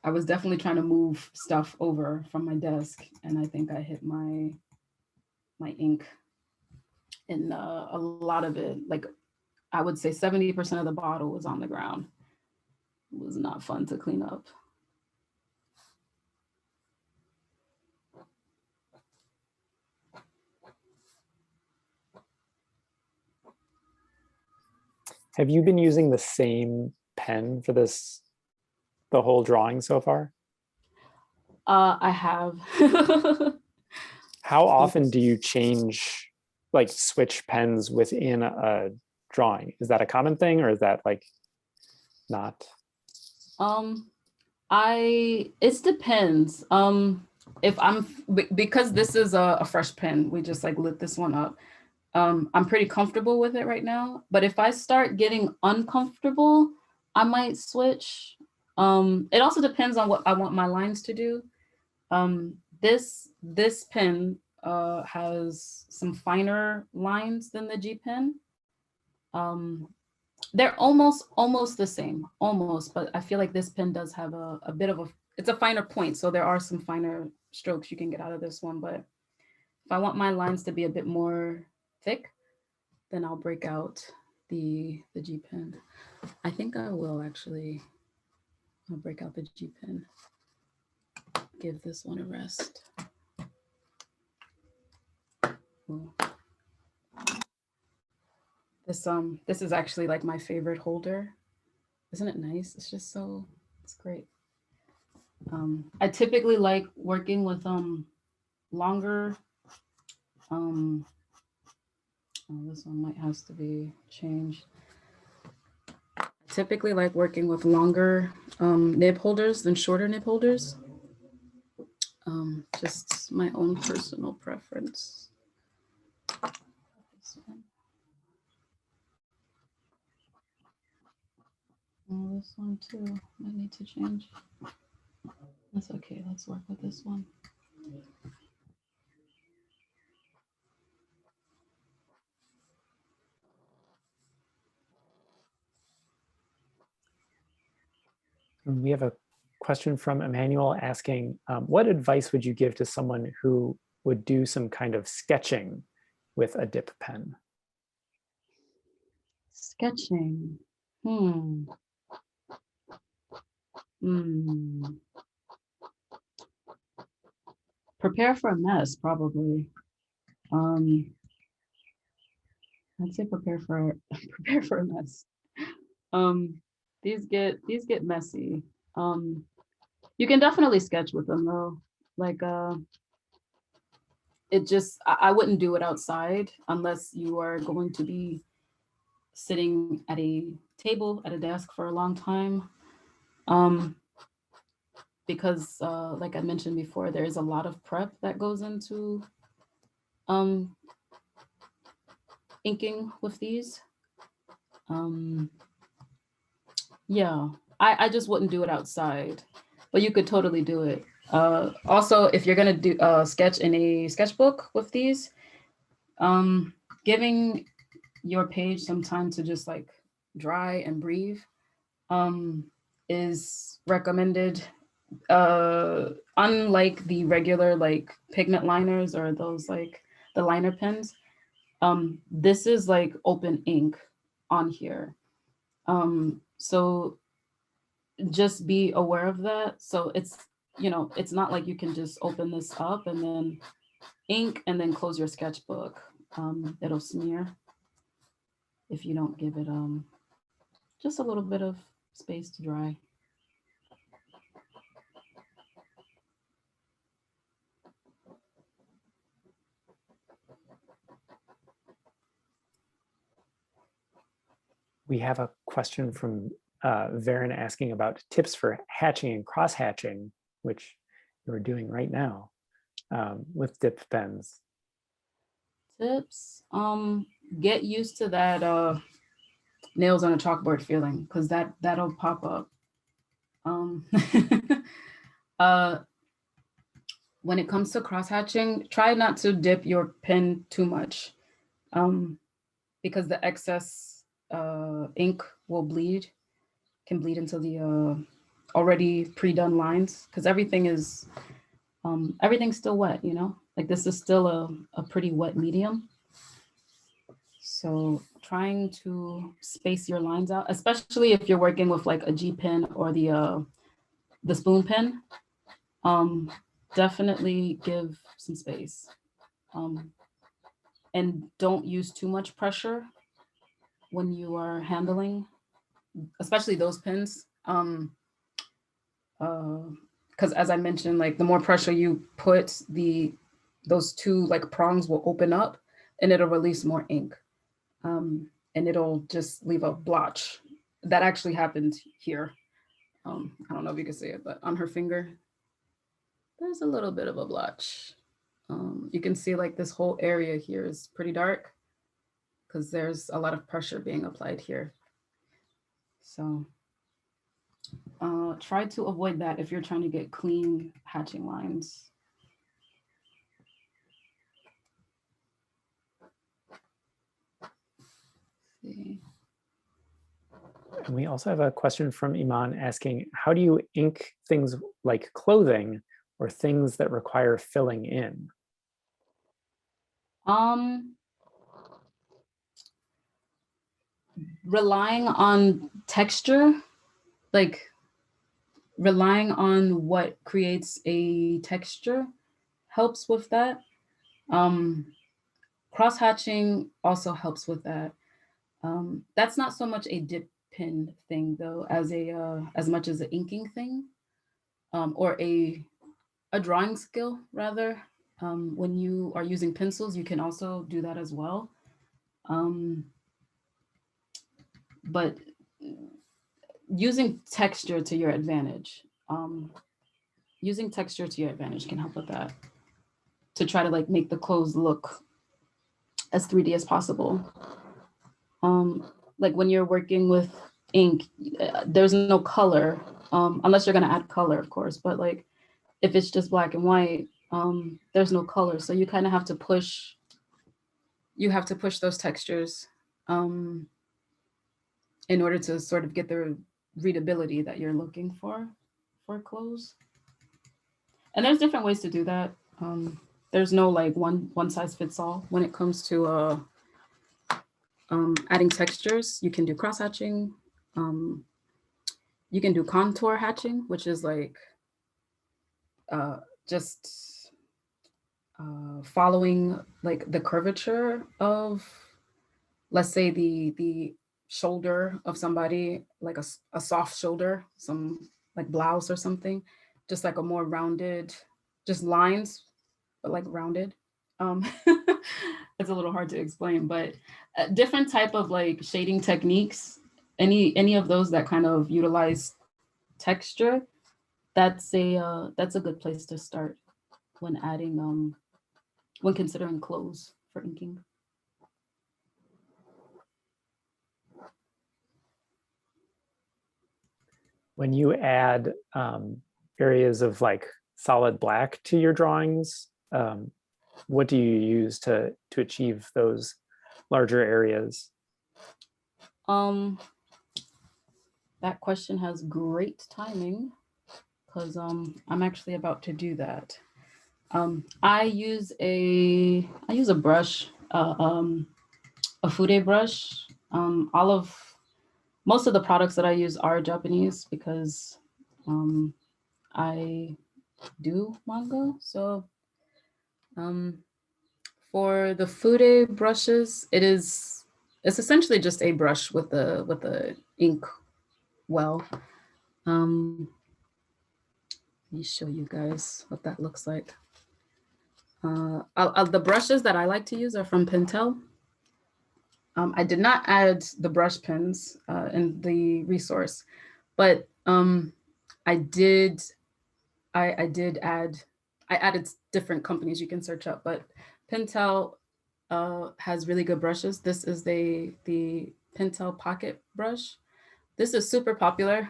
I was definitely trying to move stuff over from my desk, and I think I hit my ink, and a lot of it, like I would say 70% of the bottle was on the ground. It was not fun to clean up. Have you been using the same pen for this, the whole drawing so far? I have. How often do you change, like switch pens within a drawing? Is that a common thing, or is that like not? It depends. If I'm, because this is a fresh pen, we just like lit this one up. I'm pretty comfortable with it right now. But if I start getting uncomfortable, I might switch. It also depends on what I want my lines to do. This pen has some finer lines than the G pen. They're almost the same, almost, but I feel like this pen does have a bit of it's a finer point. So there are some finer strokes you can get out of this one. But if I want my lines to be a bit more thick, then I'll break out the G pen. I think I will actually, I'll break out the G pen. Give this one a rest. Ooh. This is actually like my favorite holder. Isn't it nice? It's just so, it's great. I typically like working with longer, oh, this one might have to be changed. I typically like working with longer nib holders than shorter nib holders. Just my own personal preference. Oh, this one too, I need to change. That's okay, let's work with this one. We have a question from Emmanuel asking, what advice would you give to someone who would do some kind of sketching with a dip pen? Sketching. Prepare for a mess, probably. I'd say prepare for a mess. These get messy. You can definitely sketch with them though. Like it just, I wouldn't do it outside unless you are going to be sitting at a table, at a desk for a long time. Because like I mentioned before, there is a lot of prep that goes into inking with these. Yeah, I just wouldn't do it outside, but you could totally do it. Also, if you're gonna do sketch in a sketchbook with these, giving your page some time to just like dry and breathe is recommended. Unlike the regular like pigment liners or those like the liner pens, this is like open ink on here. So just be aware of that. So it's, you know, it's not like you can just open this up and then ink and then close your sketchbook. it'll smear if you don't give it just a little bit of space to dry. We have a question from Varen asking about tips for hatching and cross hatching, which you're doing right now with dip pens. Tips, get used to that nails on a chalkboard feeling, because that'll pop up. When it comes to cross hatching, try not to dip your pen too much, because the excess ink will can bleed into the already pre-done lines, because everything's still wet, you know? Like this is still a pretty wet medium. So trying to space your lines out, especially if you're working with like a G pen or the spoon pen, definitely give some space. And don't use too much pressure when you are handling, especially those pens. Because as I mentioned, like the more pressure you put, those two like prongs will open up and it'll release more ink. And it'll just leave a blotch. That actually happened here. I don't know if you can see it, but on her finger, there's a little bit of a blotch. You can see like this whole area here is pretty dark because there's a lot of pressure being applied here. So try to avoid that if you're trying to get clean hatching lines. See. And we also have a question from Iman asking, how do you ink things like clothing or things that require filling in? Relying on texture, like relying on what creates a texture helps with that. Cross hatching also helps with that. That's not so much a dip pen thing though, as much as an inking thing, or a drawing skill rather. When you are using pencils, you can also do that as well. But using texture to your advantage, using texture to your advantage can help with that. To try to like make the clothes look as 3D as possible. Like when you're working with ink, there's no color, unless you're gonna add color, of course. But like if it's just black and white, there's no color. So you kind of have to push. You have to push those textures in order to sort of get the readability that you're looking for clothes. And there's different ways to do that. There's no like one size fits all when it comes to adding textures. You can do cross hatching. You can do contour hatching, which is like just following like the curvature of, let's say the shoulder of somebody, like a soft shoulder, some like blouse or something, just like a more rounded, just lines, but like rounded. It's a little hard to explain, but different type of like shading techniques, any of those that kind of utilize texture, that's a good place to start when adding when considering clothes for inking. When you add areas of like solid black to your drawings, what do you use to achieve those larger areas? That question has great timing because I'm actually about to do that. I use a brush, a fude brush. Most of the products that I use are Japanese because I do manga. So For the Fude brushes, it's essentially just a brush with the ink well. Let me show you guys what that looks like. The brushes that I like to use are from Pentel. I did not add the brush pens in the resource, but I added different companies you can search up, but Pentel has really good brushes. This is the Pentel Pocket brush. This is super popular,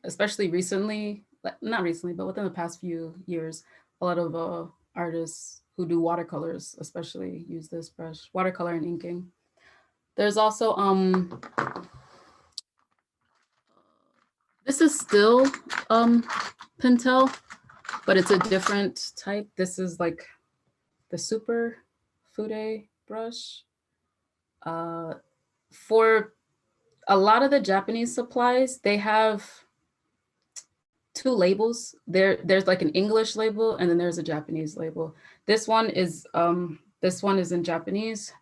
especially recently, not recently, but within the past few years. A lot of artists who do watercolors especially use this brush, watercolor and inking. There's also, this is still Pentel, but it's a different type. This is like the Super Fude brush. For a lot of the Japanese supplies, they have two labels. There's like an English label and then there's a Japanese label. This one is in Japanese.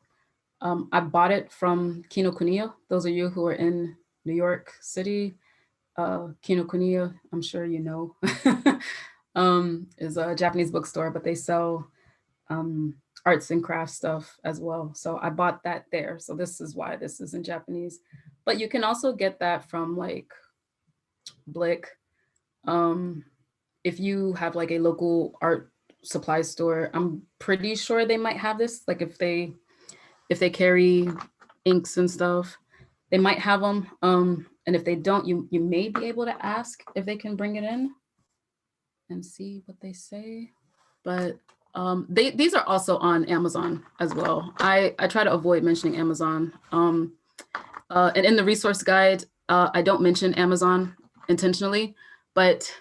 I bought it from Kinokuniya. Those of you who are in New York City, Kinokuniya, I'm sure you know, is a Japanese bookstore, but they sell arts and crafts stuff as well. So I bought that there. So this is why this is in Japanese. But you can also get that from like Blick. If you have like a local art supply store, I'm pretty sure they might have this. Like if they carry inks and stuff, they might have them. And if they don't, you may be able to ask if they can bring it in and see what they say. But these are also on Amazon as well. I try to avoid mentioning Amazon. And in the resource guide, I don't mention Amazon intentionally, but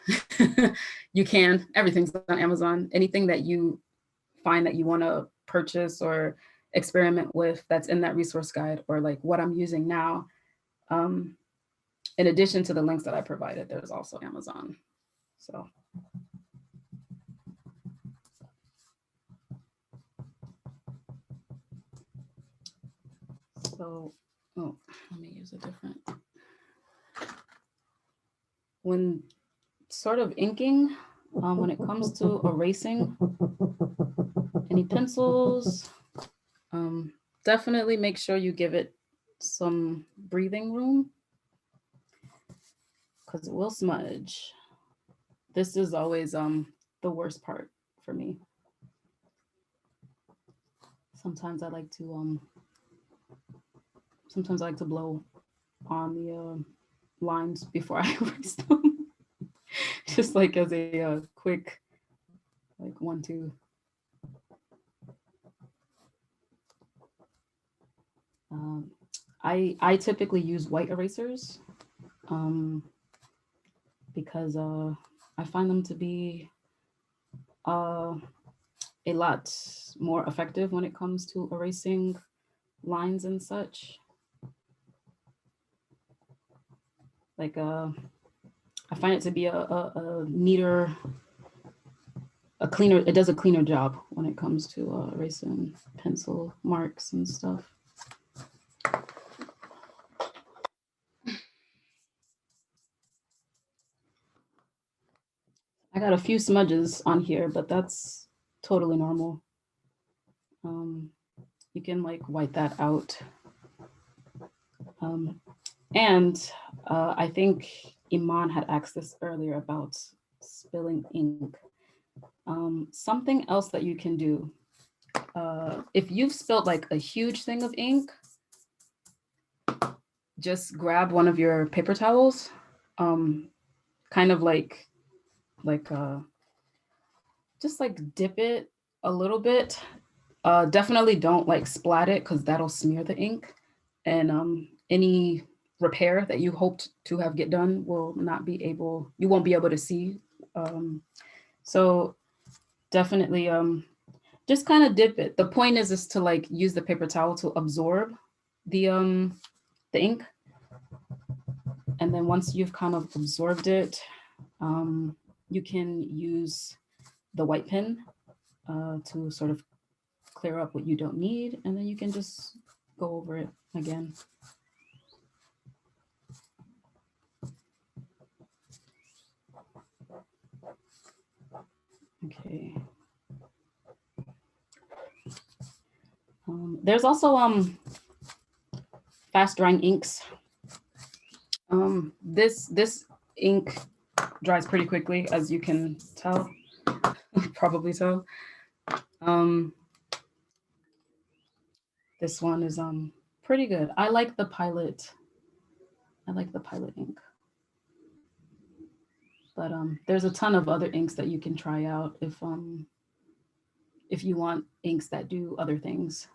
you can. Everything's on Amazon. Anything that you find that you want to purchase or experiment with that's in that resource guide, or like what I'm using now. In addition to the links that I provided, there's also Amazon. So. Oh, let me use a different. When sort of inking, when it comes to erasing any pencils, definitely make sure you give it some breathing room because it will smudge. This is always the worst part for me. Sometimes I like to blow on the lines before I erase them, just like as a quick, like 1, 2. I typically use white erasers because I find them to be a lot more effective when it comes to erasing lines and such. Like I find it to be a neater, a cleaner, it does a cleaner job when it comes to erasing pencil marks and stuff. I got a few smudges on here, but that's totally normal. You can like wipe that out. And I think Iman had asked this earlier about spilling ink. Something else that you can do, if you've spilled like a huge thing of ink, just grab one of your paper towels, kind of like just like dip it a little bit. Definitely don't like splat it because that'll smear the ink, and any repair that you hoped to have get done you won't be able to see. So definitely just kind of dip it. The point is to like use the paper towel to absorb the ink. And then once you've kind of absorbed it, you can use the white pen to sort of clear up what you don't need, and then you can just go over it again. Okay. There's also fast drying inks. This ink dries pretty quickly, as you can tell, probably so. This one is pretty good. I like the Pilot. I like the Pilot ink. But there's a ton of other inks that you can try out if you want inks that do other things.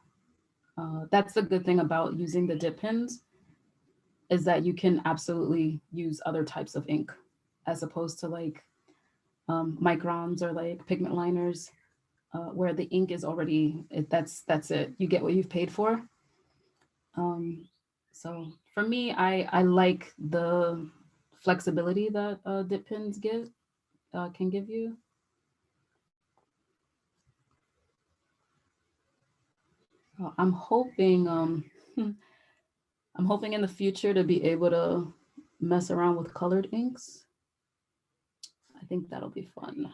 That's the good thing about using the dip pens, is that you can absolutely use other types of ink as opposed to like microns or like pigment liners, where the ink is already, that's it. You get what you've paid for. So for me, I like the flexibility that dip pens can give you. I'm hoping I'm hoping in the future to be able to mess around with colored inks. I think that'll be fun.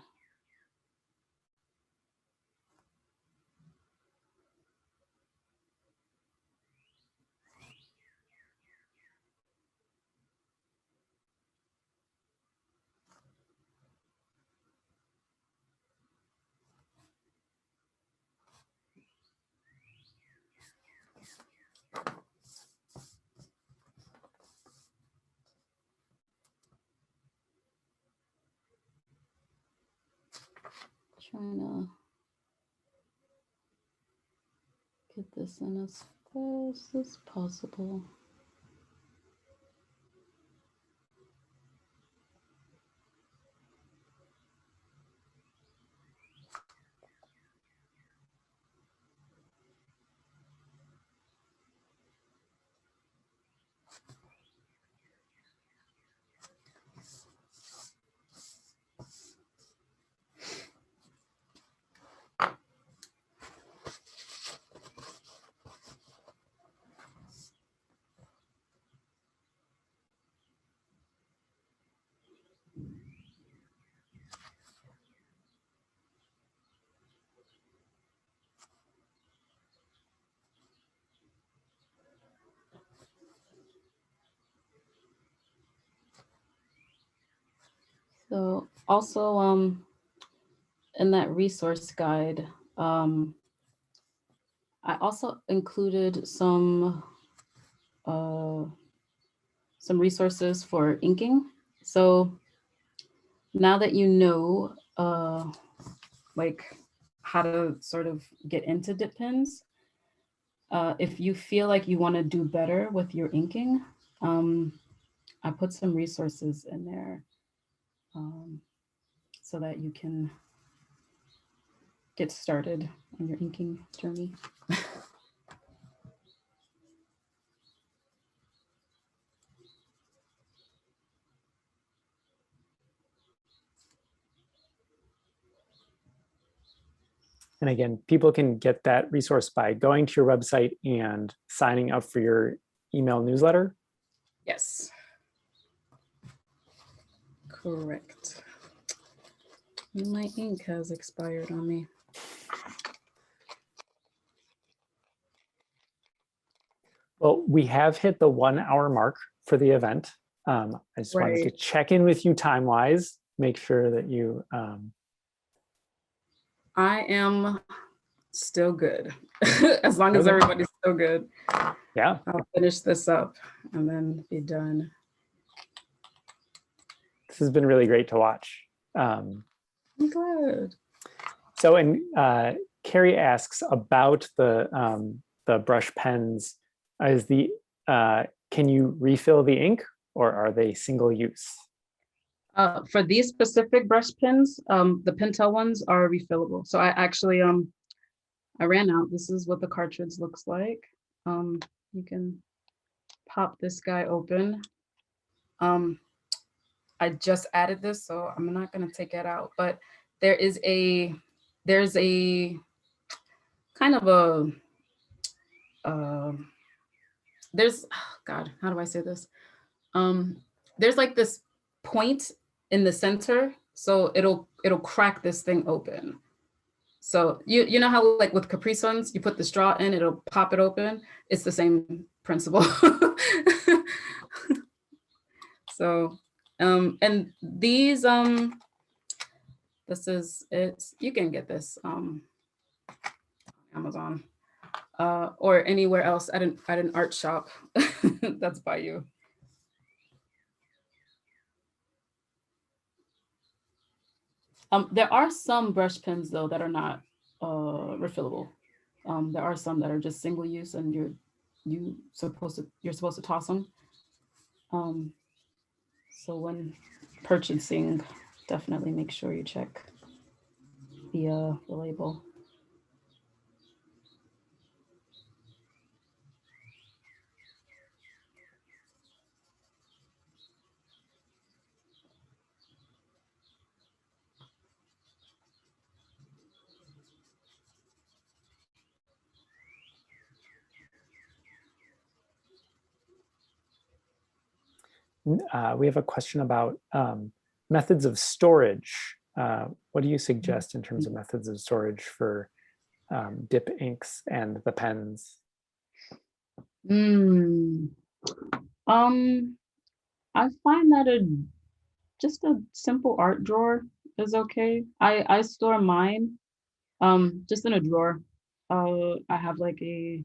Trying to get this in as fast as possible. So also in that resource guide, I also included some resources for inking. So now that you know like how to sort of get into dip pens, if you feel like you want to do better with your inking, I put some resources in there so that you can get started on your inking journey. And again, people can get that resource by going to your website and signing up for your email newsletter. Yes. Correct. My ink has expired on me. Well, we have hit the 1 hour mark for the event. I just wanted to check in with you time-wise, make sure that you... I am still good. As long as everybody's still good. Yeah. I'll finish this up and then be done. This has been really great to watch. I'm glad. So, and Carrie asks about the brush pens. Can you refill the ink, or are they single use? For these specific brush pens, the Pentel ones are refillable. So I actually, I ran out. This is what the cartridge looks like. You can pop this guy open. I just added this, so I'm not gonna take it out, but there's a kind of a, there's, oh God, how do I say this? There's like this point in the center, so it'll crack this thing open. So you know how like with Capri Suns, you put the straw in, it'll pop it open. It's the same principle. So, and these, this is, you can get this Amazon or anywhere else at an art shop that's by you. There are some brush pens though that are not refillable. There are some that are just single use, and you're supposed to toss them. So when purchasing, definitely make sure you check the label. We have a question about methods of storage. What do you suggest in terms of methods of storage for dip inks and the pens? I find that just a simple art drawer is okay. I store mine just in a drawer. I have like a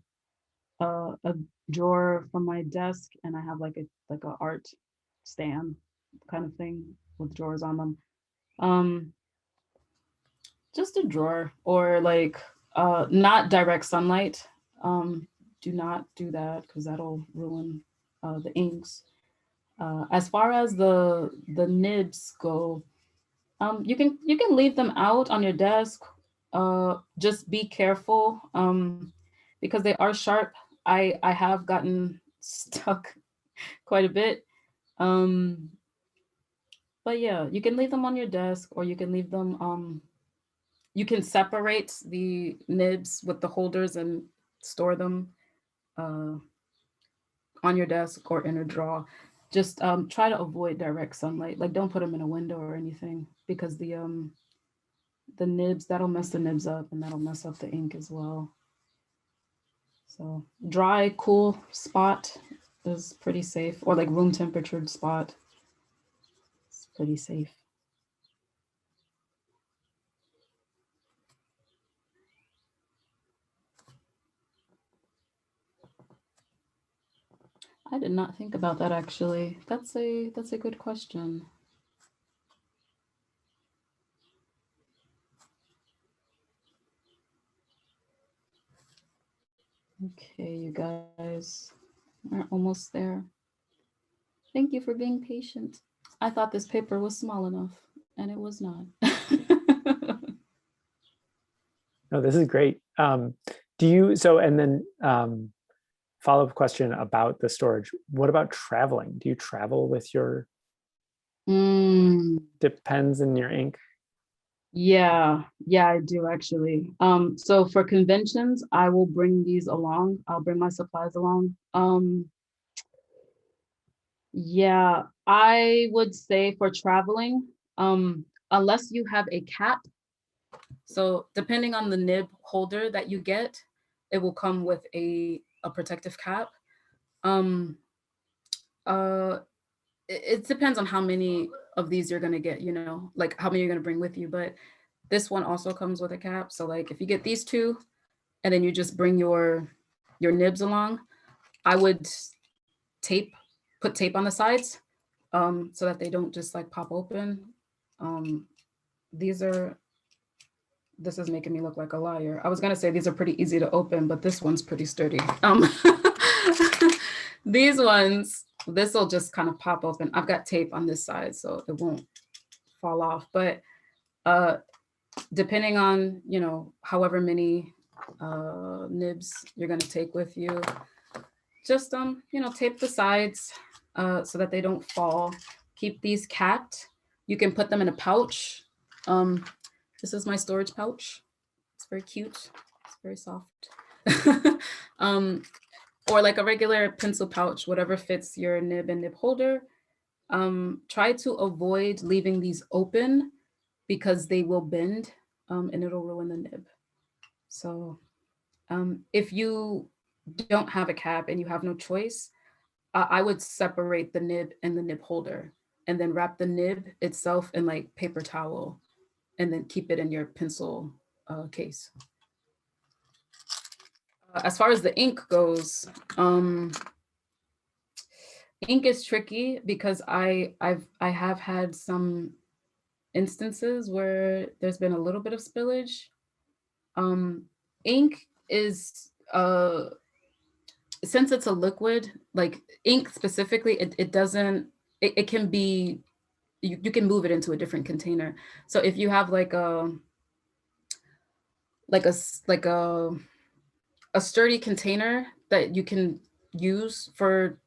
drawer from my desk, and I have like a art stand kind of thing with drawers on them. Just a drawer, or like not direct sunlight. Do not do that because that'll ruin the inks. As far as the nibs go, you can leave them out on your desk. Just be careful because they are sharp. I have gotten stuck quite a bit. But yeah, you can leave them on your desk, or you can leave them, you can separate the nibs with the holders and store them on your desk or in a drawer. Just try to avoid direct sunlight. Like don't put them in a window or anything, because the nibs, that'll mess the nibs up, and that'll mess up the ink as well. So dry, cool spot is pretty safe, or like room temperature spot. It's pretty safe. I did not think about that actually. That's a good question. Okay, you guys are almost there. Thank you for being patient. I thought this paper was small enough, and it was not. No, this is great. Do you, so, and then follow-up question about the storage. What about traveling? Do you travel with your dip pens and your ink? Yeah, I do actually. So for conventions, I will bring these along. I'll bring my supplies along. Yeah, I would say for traveling, unless you have a cap. So depending on the nib holder that you get, it will come with a protective cap. It depends on how many of these you're gonna get, you know, like how many you're gonna bring with you. But this one also comes with a cap. So like if you get these two, and then you just bring your nibs along, I would put tape on the sides so that they don't just like pop open. This is making me look like a liar. I was gonna say these are pretty easy to open, but this one's pretty sturdy. These ones, this will just kind of pop open. I've got tape on this side, so it won't fall off. But depending on, you know, however many nibs you're gonna take with you, just you know, tape the sides so that they don't fall. Keep these capped. You can put them in a pouch. This is my storage pouch. It's very cute. It's very soft. Or like a regular pencil pouch, whatever fits your nib and nib holder. Try to avoid leaving these open because they will bend and it'll ruin the nib. So if you don't have a cap and you have no choice, I would separate the nib and the nib holder and then wrap the nib itself in like paper towel and then keep it in your pencil case. As far as the ink goes, ink is tricky because I have had some instances where there's been a little bit of spillage. Ink is since it's a liquid, like ink specifically, it doesn't, it can be, you can move it into a different container. So if you have like a sturdy container that you can use for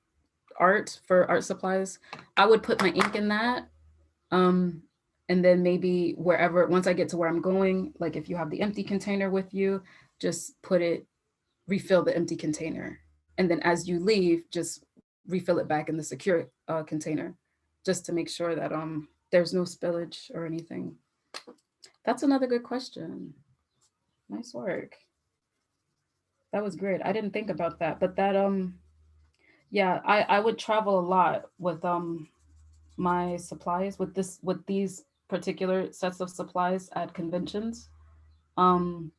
art supplies, I would put my ink in that. And then maybe wherever, once I get to where I'm going, like if you have the empty container with you, just refill the empty container. And then as you leave, just refill it back in the secure container, just to make sure that there's no spillage or anything. That's another good question. Nice work. That was great. I didn't think about that, but that yeah, I would travel a lot with my supplies, with these particular sets of supplies at conventions. And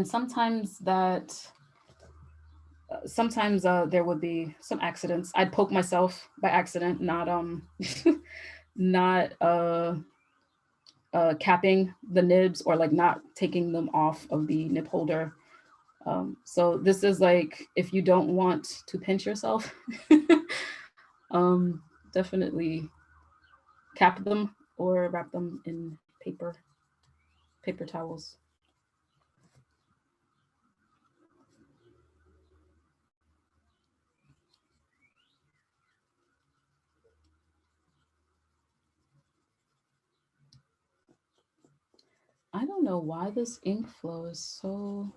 sometimes there would be some accidents. I'd poke myself by accident, not not capping the nibs or like not taking them off of the nib holder. So this is like, if you don't want to pinch yourself, definitely cap them or wrap them in paper towels. I don't know why this ink flow is so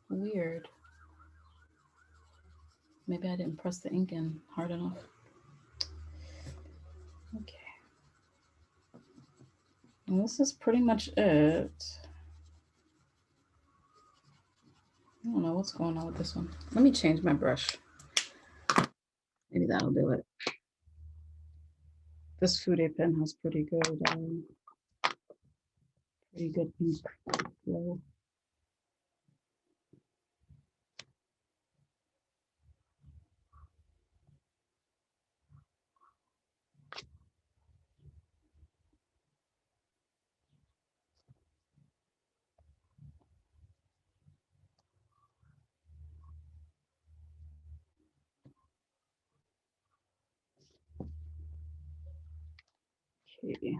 weird. Maybe I didn't press the ink in hard enough. Okay. And this is pretty much it. I don't know what's going on with this one. Let me change my brush. Maybe that'll do it. This Fude pen has pretty good ink flow. Okay.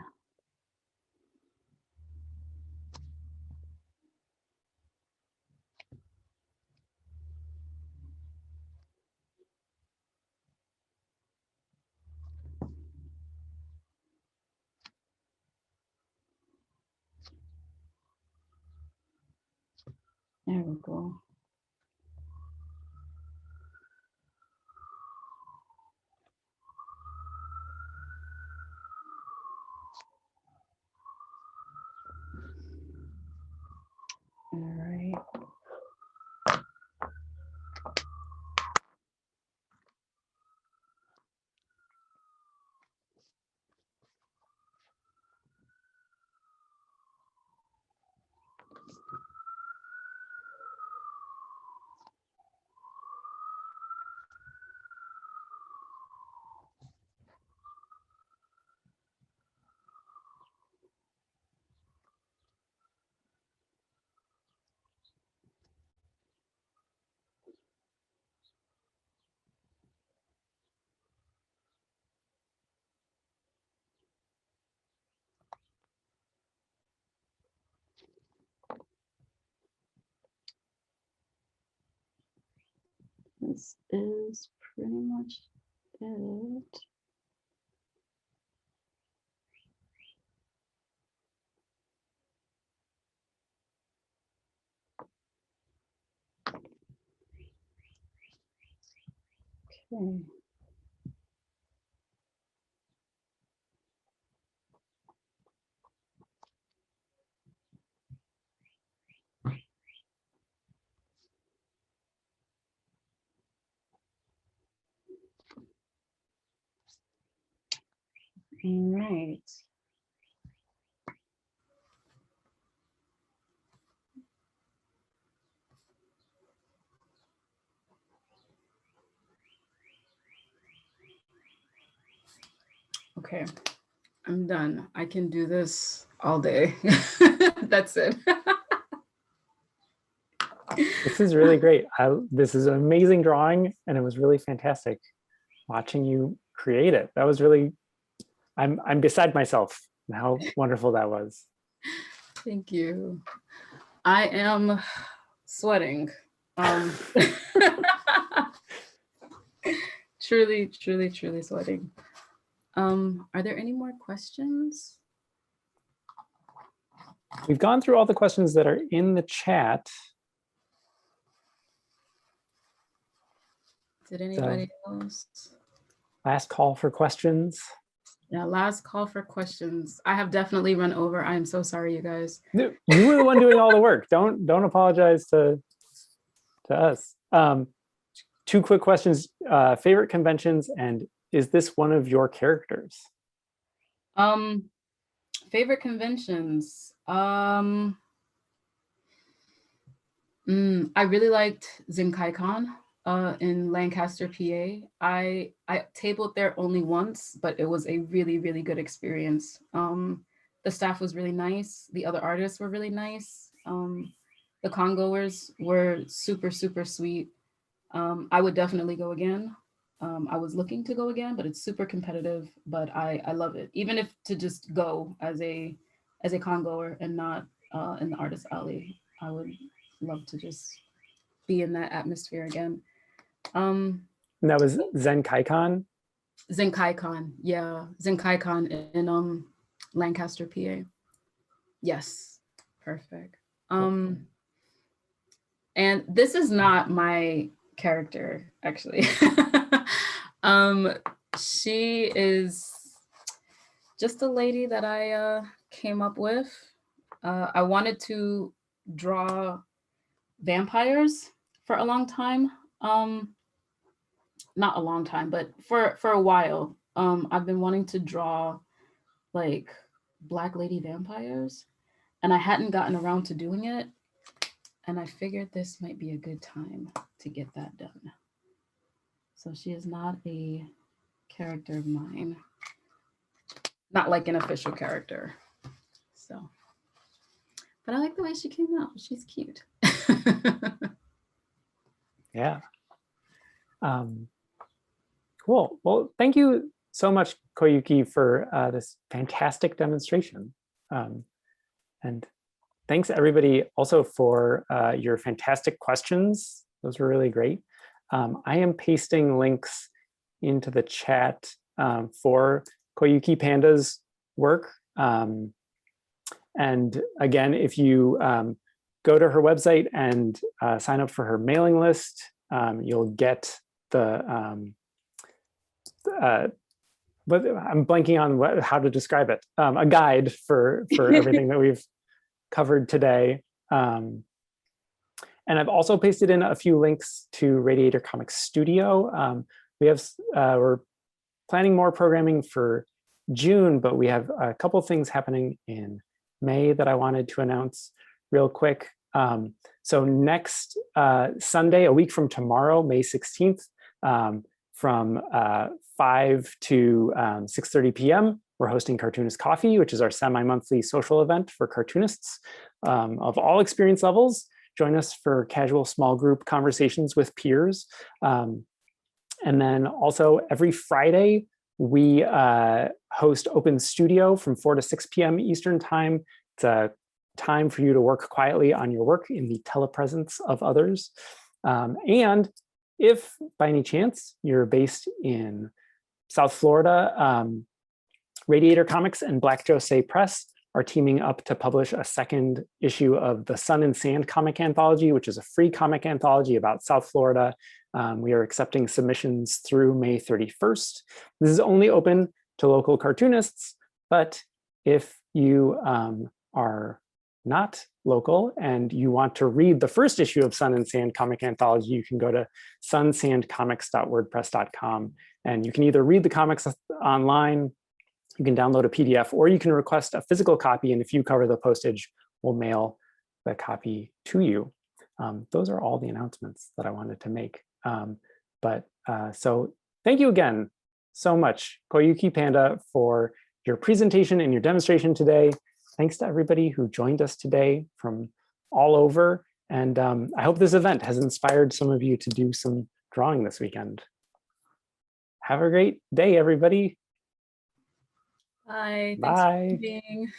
There we go. All right. This is pretty much it. Okay. All right. Okay, I'm done. I can do this all day. That's it. This is really great. This is an amazing drawing, and it was really fantastic watching you create it. That was really, I'm beside myself how wonderful that was. Thank you. I am sweating. Truly, truly, truly sweating. Are there any more questions? We've gone through all the questions that are in the chat. Did anybody else? Last call for questions. Yeah, last call for questions. I have definitely run over. I am so sorry, you guys. You were the one doing all the work. Don't apologize to us. 2 quick questions. Favorite conventions, and is this one of your characters? Favorite conventions. I really liked ZenkaiCon in Lancaster, PA. I tabled there only once, but it was a really, really good experience. The staff was really nice. The other artists were really nice. The congoers were super, super sweet. I would definitely go again. I was looking to go again, but it's super competitive, but I love it. Even if to just go as a congoer and not in the artist alley, I would love to just be in that atmosphere again. And that was ZenkaiCon? ZenkaiCon, yeah. ZenkaiCon in Lancaster, PA. Yes, perfect. And this is not my character, actually. She is just a lady that I came up with. I wanted to draw vampires for a long time. Not a long time, but for a while. I've been wanting to draw like Black lady vampires, and I hadn't gotten around to doing it. And I figured this might be a good time to get that done. So she is not a character of mine. Not like an official character. So, but I like the way she came out. She's cute. Yeah. Cool. Well, thank you so much, Koyuki, for this fantastic demonstration. And thanks everybody also for your fantastic questions. Those were really great. I am pasting links into the chat for Koyuki Panda's work. And again, if you go to her website and sign up for her mailing list, you'll get the, but I'm blanking on how to describe it, a guide for everything that we've covered today. And I've also pasted in a few links to Radiator Comics Studio. We're planning more programming for June, but we have a couple things happening in May that I wanted to announce real quick. So next Sunday, a week from tomorrow, May 16th, from 5 to 6:30 p.m., we're hosting Cartoonist Coffee, which is our semi-monthly social event for cartoonists of all experience levels. Join us for casual small group conversations with peers. And then also every Friday, we host Open Studio from 4 to 6 p.m. Eastern Time. It's a time for you to work quietly on your work in the telepresence of others. And if by any chance you're based in South Florida, Radiator Comics and Black Jose Press are teaming up to publish a second issue of the Sun and Sand comic anthology, which is a free comic anthology about South Florida We are accepting submissions through May 31st. This is only open to local cartoonists, but if you are not local and you want to read the first issue of Sun and Sand Comic Anthology, you can go to sunsandcomics.wordpress.com, and you can either read the comics online, you can download a PDF, or you can request a physical copy, and if you cover the postage, we'll mail the copy to you. Those are all the announcements that I wanted to make. So thank you again so much, Koyuki Panda, for your presentation and your demonstration today. Thanks to everybody who joined us today from all over. And I hope this event has inspired some of you to do some drawing this weekend. Have a great day, everybody. Bye. Bye. Thanks for being.